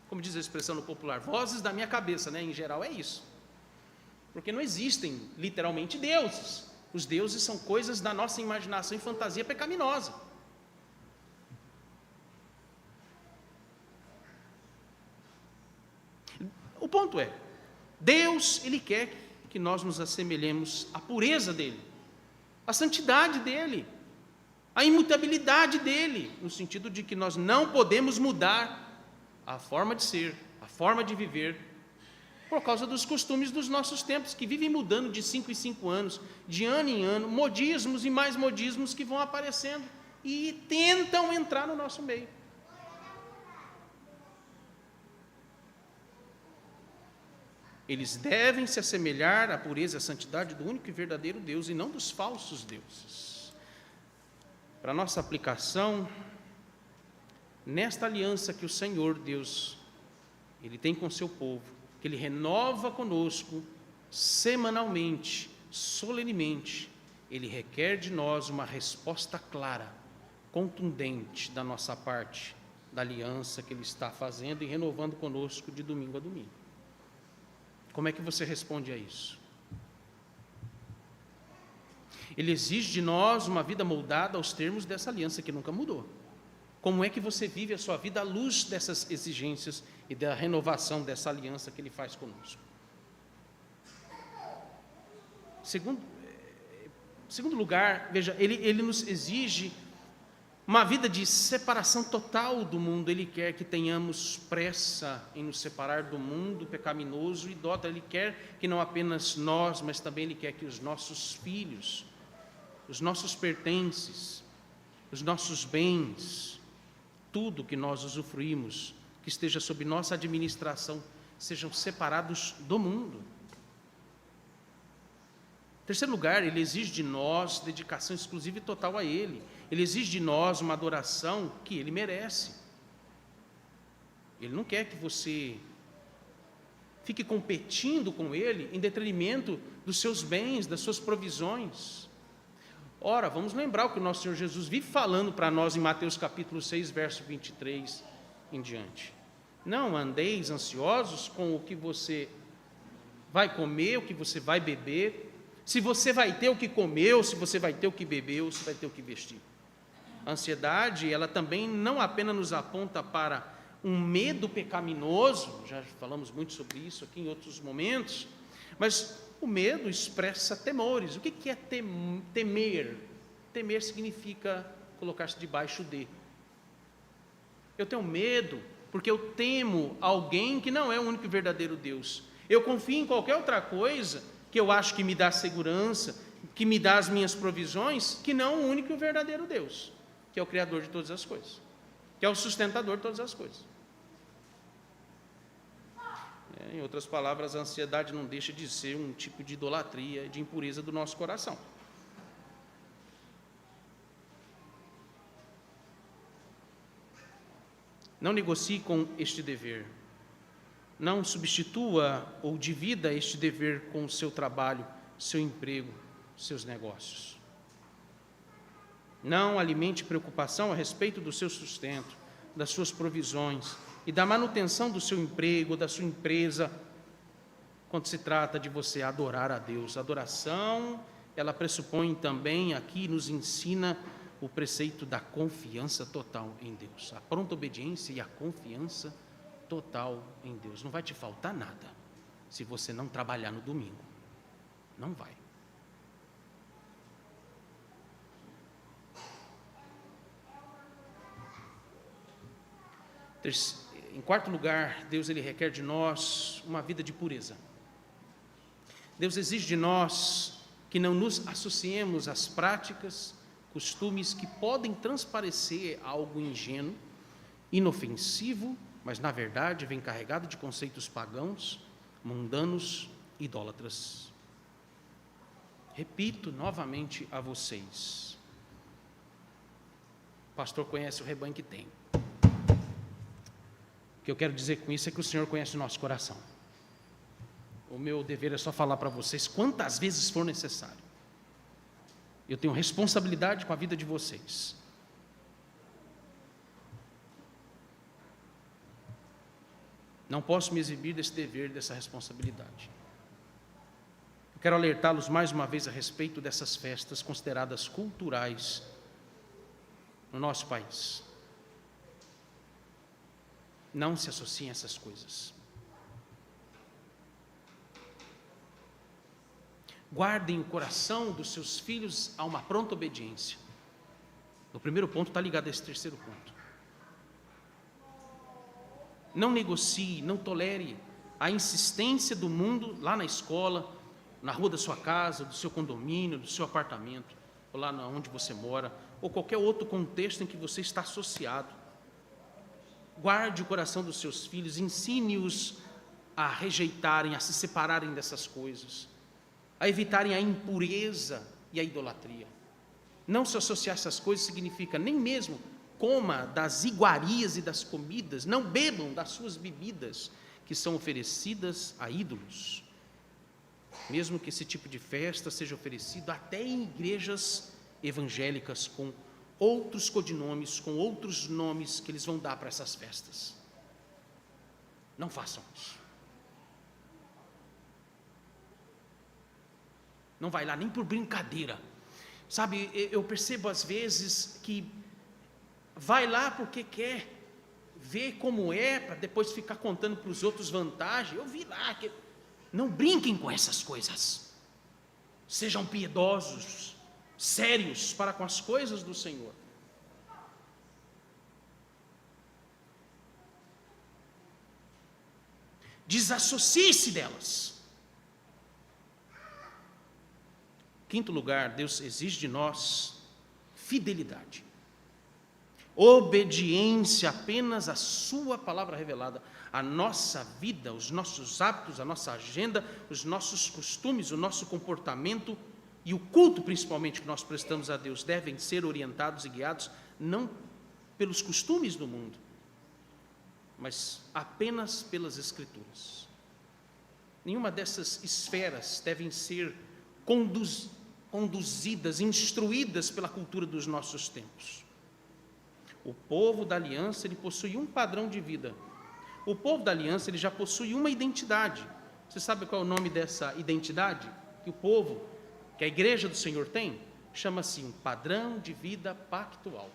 Como diz a expressão no popular, vozes da minha cabeça, né? Em geral é isso. Porque não existem literalmente deuses. Os deuses são coisas da nossa imaginação e fantasia pecaminosa. O ponto é, Deus, Ele quer que nós nos assemelhemos à pureza dEle, à santidade dEle, à imutabilidade dEle, no sentido de que nós não podemos mudar a forma de ser, a forma de viver, por causa dos costumes dos nossos tempos, que vivem mudando de 5 em 5 anos, de ano em ano, modismos e mais modismos que vão aparecendo e tentam entrar no nosso meio. Eles devem se assemelhar à pureza e à santidade do único e verdadeiro Deus e não dos falsos deuses. Para nossa aplicação, nesta aliança que o Senhor Deus, Ele tem com o seu povo, que Ele renova conosco semanalmente, solenemente, Ele requer de nós uma resposta clara, contundente da nossa parte, da aliança que Ele está fazendo e renovando conosco de domingo a domingo. Como é que você responde a isso? Ele exige de nós uma vida moldada aos termos dessa aliança que nunca mudou. Como é que você vive a sua vida à luz dessas exigências e da renovação dessa aliança que Ele faz conosco? Segundo lugar, veja, ele nos exige uma vida de separação total do mundo. Ele quer que tenhamos pressa em nos separar do mundo pecaminoso e idólatra. Ele quer que não apenas nós, mas também Ele quer que os nossos filhos, os nossos pertences, os nossos bens, tudo que nós usufruímos, que esteja sob nossa administração, sejam separados do mundo. Em terceiro lugar, Ele exige de nós dedicação exclusiva e total a Ele. Ele exige de nós uma adoração que Ele merece. Ele não quer que você fique competindo com Ele em detrimento dos seus bens, das suas provisões. Ora, vamos lembrar o que o nosso Senhor Jesus vive falando para nós em Mateus capítulo 6, verso 23 em diante. Não andeis ansiosos com o que você vai comer, o que você vai beber, se você vai ter o que comer, ou se você vai ter o que beber, ou se vai ter o que vestir. A ansiedade, ela também não apenas nos aponta para um medo pecaminoso, já falamos muito sobre isso aqui em outros momentos, mas o medo expressa temores. O que é temer? Temer significa colocar-se debaixo de. Eu tenho medo porque eu temo alguém que não é o único e verdadeiro Deus. Eu confio em qualquer outra coisa que eu acho que me dá segurança, que me dá as minhas provisões, que não o único e verdadeiro Deus, que é o Criador de todas as coisas, que é o sustentador de todas as coisas. Em outras palavras, a ansiedade não deixa de ser um tipo de idolatria, de impureza do nosso coração. Não negocie com este dever. Não substitua ou divida este dever com o seu trabalho, seu emprego, seus negócios. Não alimente preocupação a respeito do seu sustento, das suas provisões e da manutenção do seu emprego, da sua empresa, quando se trata de você adorar a Deus. A adoração, ela pressupõe também, aqui nos ensina o preceito da confiança total em Deus. A pronta obediência e a confiança total em Deus. Não vai te faltar nada se você não trabalhar no domingo. Não vai. Em quarto lugar, Deus ele requer de nós uma vida de pureza. Deus exige de nós que não nos associemos às práticas, costumes que podem transparecer algo ingênuo, inofensivo, mas na verdade vem carregado de conceitos pagãos, mundanos, idólatras. Repito novamente a vocês. O pastor conhece o rebanho que tem. O que eu quero dizer com isso é que o Senhor conhece o nosso coração. o meu dever é só falar para vocês quantas vezes for necessário. Eu tenho responsabilidade com a vida de vocês. Não posso me exibir desse dever, dessa responsabilidade. Eu quero alertá-los mais uma vez a respeito dessas festas consideradas culturais no nosso país. Não se associem a essas coisas. Guardem o coração dos seus filhos a uma pronta obediência. O primeiro ponto está ligado a esse terceiro ponto. Não negocie, não tolere a insistência do mundo lá na escola, na rua da sua casa, do seu condomínio, do seu apartamento, ou lá onde você mora, ou qualquer outro contexto em que você está associado. Guarde o coração dos seus filhos, ensine-os a rejeitarem, a se separarem dessas coisas, a evitarem a impureza e a idolatria. Não se associar a essas coisas significa nem mesmo coma das iguarias e das comidas, não bebam das suas bebidas que são oferecidas a ídolos. Mesmo que esse tipo de festa seja oferecido até em igrejas evangélicas com outros codinomes, com outros nomes que eles vão dar para essas festas. Não façam isso. Não vai lá nem por brincadeira. Sabe, eu percebo às vezes que vai lá porque quer ver como é, para depois ficar contando para os outros vantagem. Eu vi lá que... Não brinquem com essas coisas. Sejam piedosos, sérios para com as coisas do Senhor. Desassocie-se delas. Quinto lugar, Deus exige de nós fidelidade, obediência apenas à sua palavra revelada. A nossa vida, os nossos hábitos, a nossa agenda, os nossos costumes, o nosso comportamento e o culto principalmente que nós prestamos a Deus devem ser orientados e guiados não pelos costumes do mundo, mas apenas pelas Escrituras. Nenhuma dessas esferas devem ser conduzidas, instruídas pela cultura dos nossos tempos. O povo da aliança, ele possui um padrão de vida. O povo da aliança, ele já possui uma identidade. Você sabe qual é o nome dessa identidade que o povo, que a igreja do Senhor tem? Chama-se um padrão de vida pactual.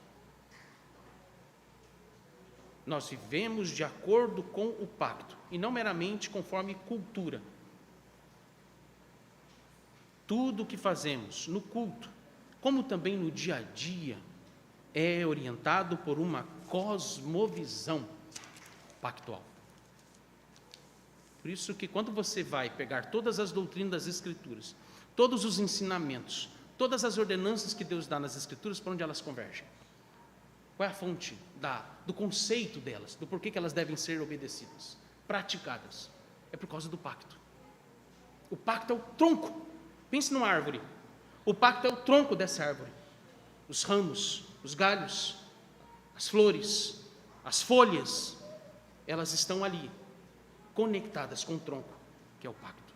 Nós vivemos de acordo com o pacto, e não meramente conforme cultura. Tudo o que fazemos no culto, como também no dia a dia, é orientado por uma cosmovisão pactual. Por isso que quando você vai pegar todas as doutrinas das Escrituras, todos os ensinamentos, todas as ordenanças que Deus dá nas Escrituras, para onde elas convergem? Qual é a fonte do conceito delas, do porquê que elas devem ser obedecidas, praticadas? É por causa do pacto. O pacto é o tronco. Pense numa árvore. O pacto é o tronco dessa árvore. Os ramos, os galhos, as flores, as folhas, elas estão ali, conectadas com o tronco, que é o pacto.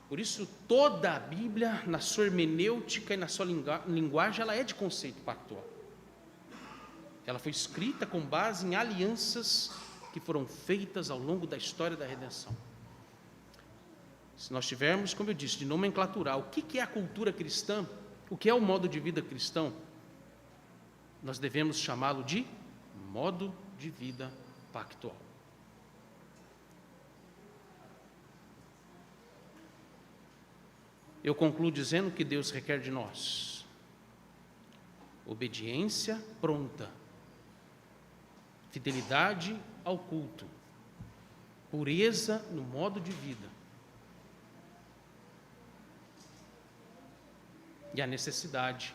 Por isso, toda a Bíblia, na sua hermenêutica e na sua linguagem, ela é de conceito pactual. Ela foi escrita com base em alianças que foram feitas ao longo da história da redenção. Se nós tivermos, como eu disse, de nomenclaturar o que é a cultura cristã, o que é o modo de vida cristão, nós devemos chamá-lo de modo de vida pactual. Eu concluo dizendo que Deus requer de nós obediência pronta, fidelidade ao culto, pureza no modo de vida e a necessidade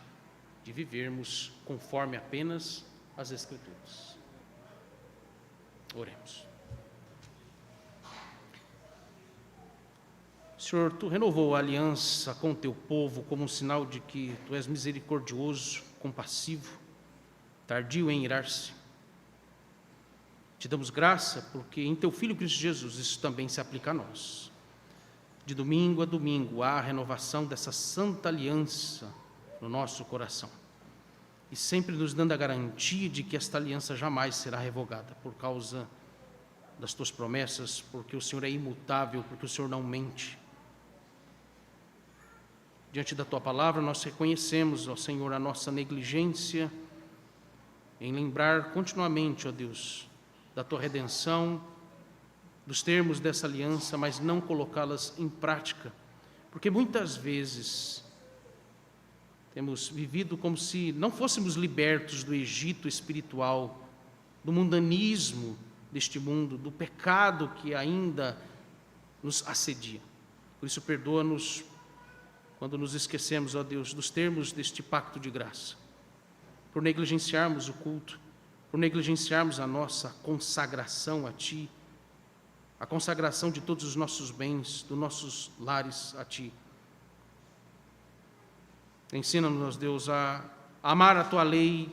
de vivermos conforme apenas as Escrituras. Oremos. Senhor, Tu renovou a aliança com Teu povo como um sinal de que Tu és misericordioso, compassivo, tardio em irar-se. Te damos graça porque em Teu Filho Cristo Jesus isso também se aplica a nós. De domingo a domingo há a renovação dessa santa aliança no nosso coração. E sempre nos dando a garantia de que esta aliança jamais será revogada por causa das Tuas promessas, porque o Senhor é imutável, porque o Senhor não mente. Diante da Tua palavra, nós reconhecemos, ó Senhor, a nossa negligência em lembrar continuamente, ó Deus, da Tua redenção, dos termos dessa aliança, mas não colocá-las em prática, porque muitas vezes temos vivido como se não fôssemos libertos do Egito espiritual, do mundanismo deste mundo, do pecado que ainda nos assedia. Por isso, perdoa-nos quando nos esquecemos, ó Deus, dos termos deste pacto de graça, por negligenciarmos o culto, por negligenciarmos a nossa consagração a Ti, a consagração de todos os nossos bens, dos nossos lares a Ti. Ensina-nos, Deus, a amar a Tua lei,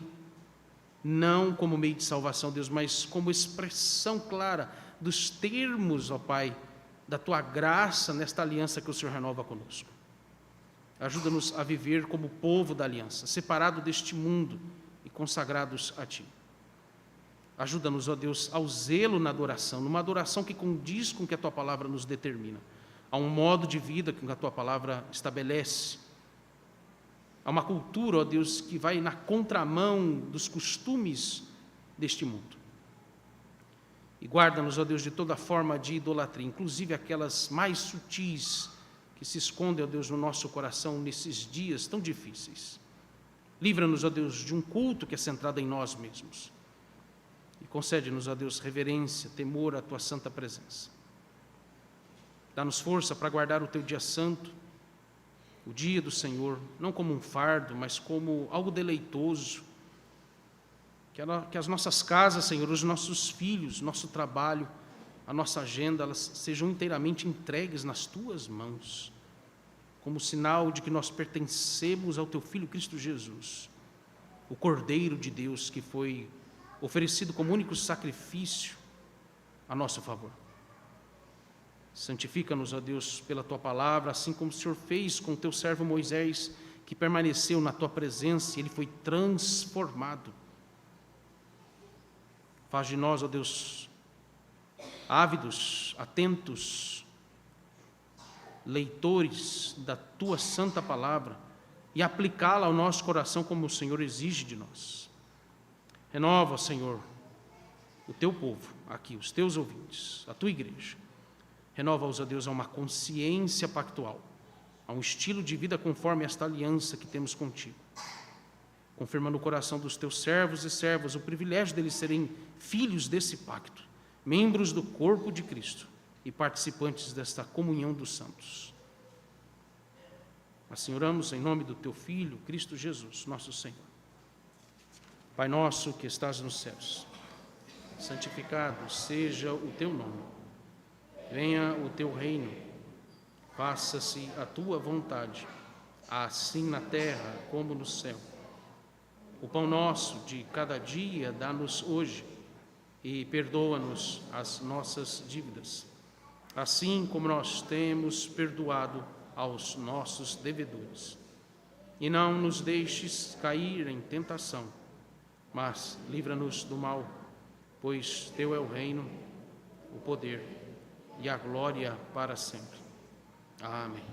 não como meio de salvação, Deus, mas como expressão clara dos termos, ó Pai, da Tua graça nesta aliança que o Senhor renova conosco. Ajuda-nos a viver como povo da aliança, separado deste mundo e consagrados a Ti. Ajuda-nos, ó Deus, ao zelo na adoração, numa adoração que condiz com o que a Tua palavra nos determina, a um modo de vida que a Tua palavra estabelece, a uma cultura, ó Deus, que vai na contramão dos costumes deste mundo. E guarda-nos, ó Deus, de toda forma de idolatria, inclusive aquelas mais sutis que se escondem, ó Deus, no nosso coração nesses dias tão difíceis. Livra-nos, ó Deus, de um culto que é centrado em nós mesmos. E concede-nos, ó Deus, reverência, temor à Tua santa presença. Dá-nos força para guardar o Teu dia santo, o dia do Senhor, não como um fardo, mas como algo deleitoso. Que as nossas casas, Senhor, os nossos filhos, nosso trabalho, a nossa agenda, elas sejam inteiramente entregues nas Tuas mãos, como sinal de que nós pertencemos ao Teu Filho Cristo Jesus, o Cordeiro de Deus que foi oferecido como único sacrifício a nosso favor. Santifica-nos, ó Deus, pela Tua palavra, assim como o Senhor fez com o Teu servo Moisés, que permaneceu na Tua presença e ele foi transformado. Faz de nós, ó Deus, ávidos, atentos, leitores da Tua santa palavra e aplicá-la ao nosso coração como o Senhor exige de nós. Renova, Senhor, o Teu povo aqui, os Teus ouvintes, a Tua igreja. Renova-os, ó Deus, a uma consciência pactual, a um estilo de vida conforme esta aliança que temos contigo. Confirma no coração dos Teus servos e servas o privilégio deles serem filhos desse pacto, membros do corpo de Cristo e participantes desta comunhão dos santos. Assim oramos em nome do Teu Filho, Cristo Jesus, nosso Senhor. Pai nosso que estás nos céus, santificado seja o Teu nome. Venha o Teu reino, faça-se a Tua vontade, assim na terra como no céu. O pão nosso de cada dia dá-nos hoje e perdoa-nos as nossas dívidas, assim como nós temos perdoado aos nossos devedores. E não nos deixes cair em tentação, mas livra-nos do mal, pois Teu é o reino, o poder e a glória para sempre. Amém.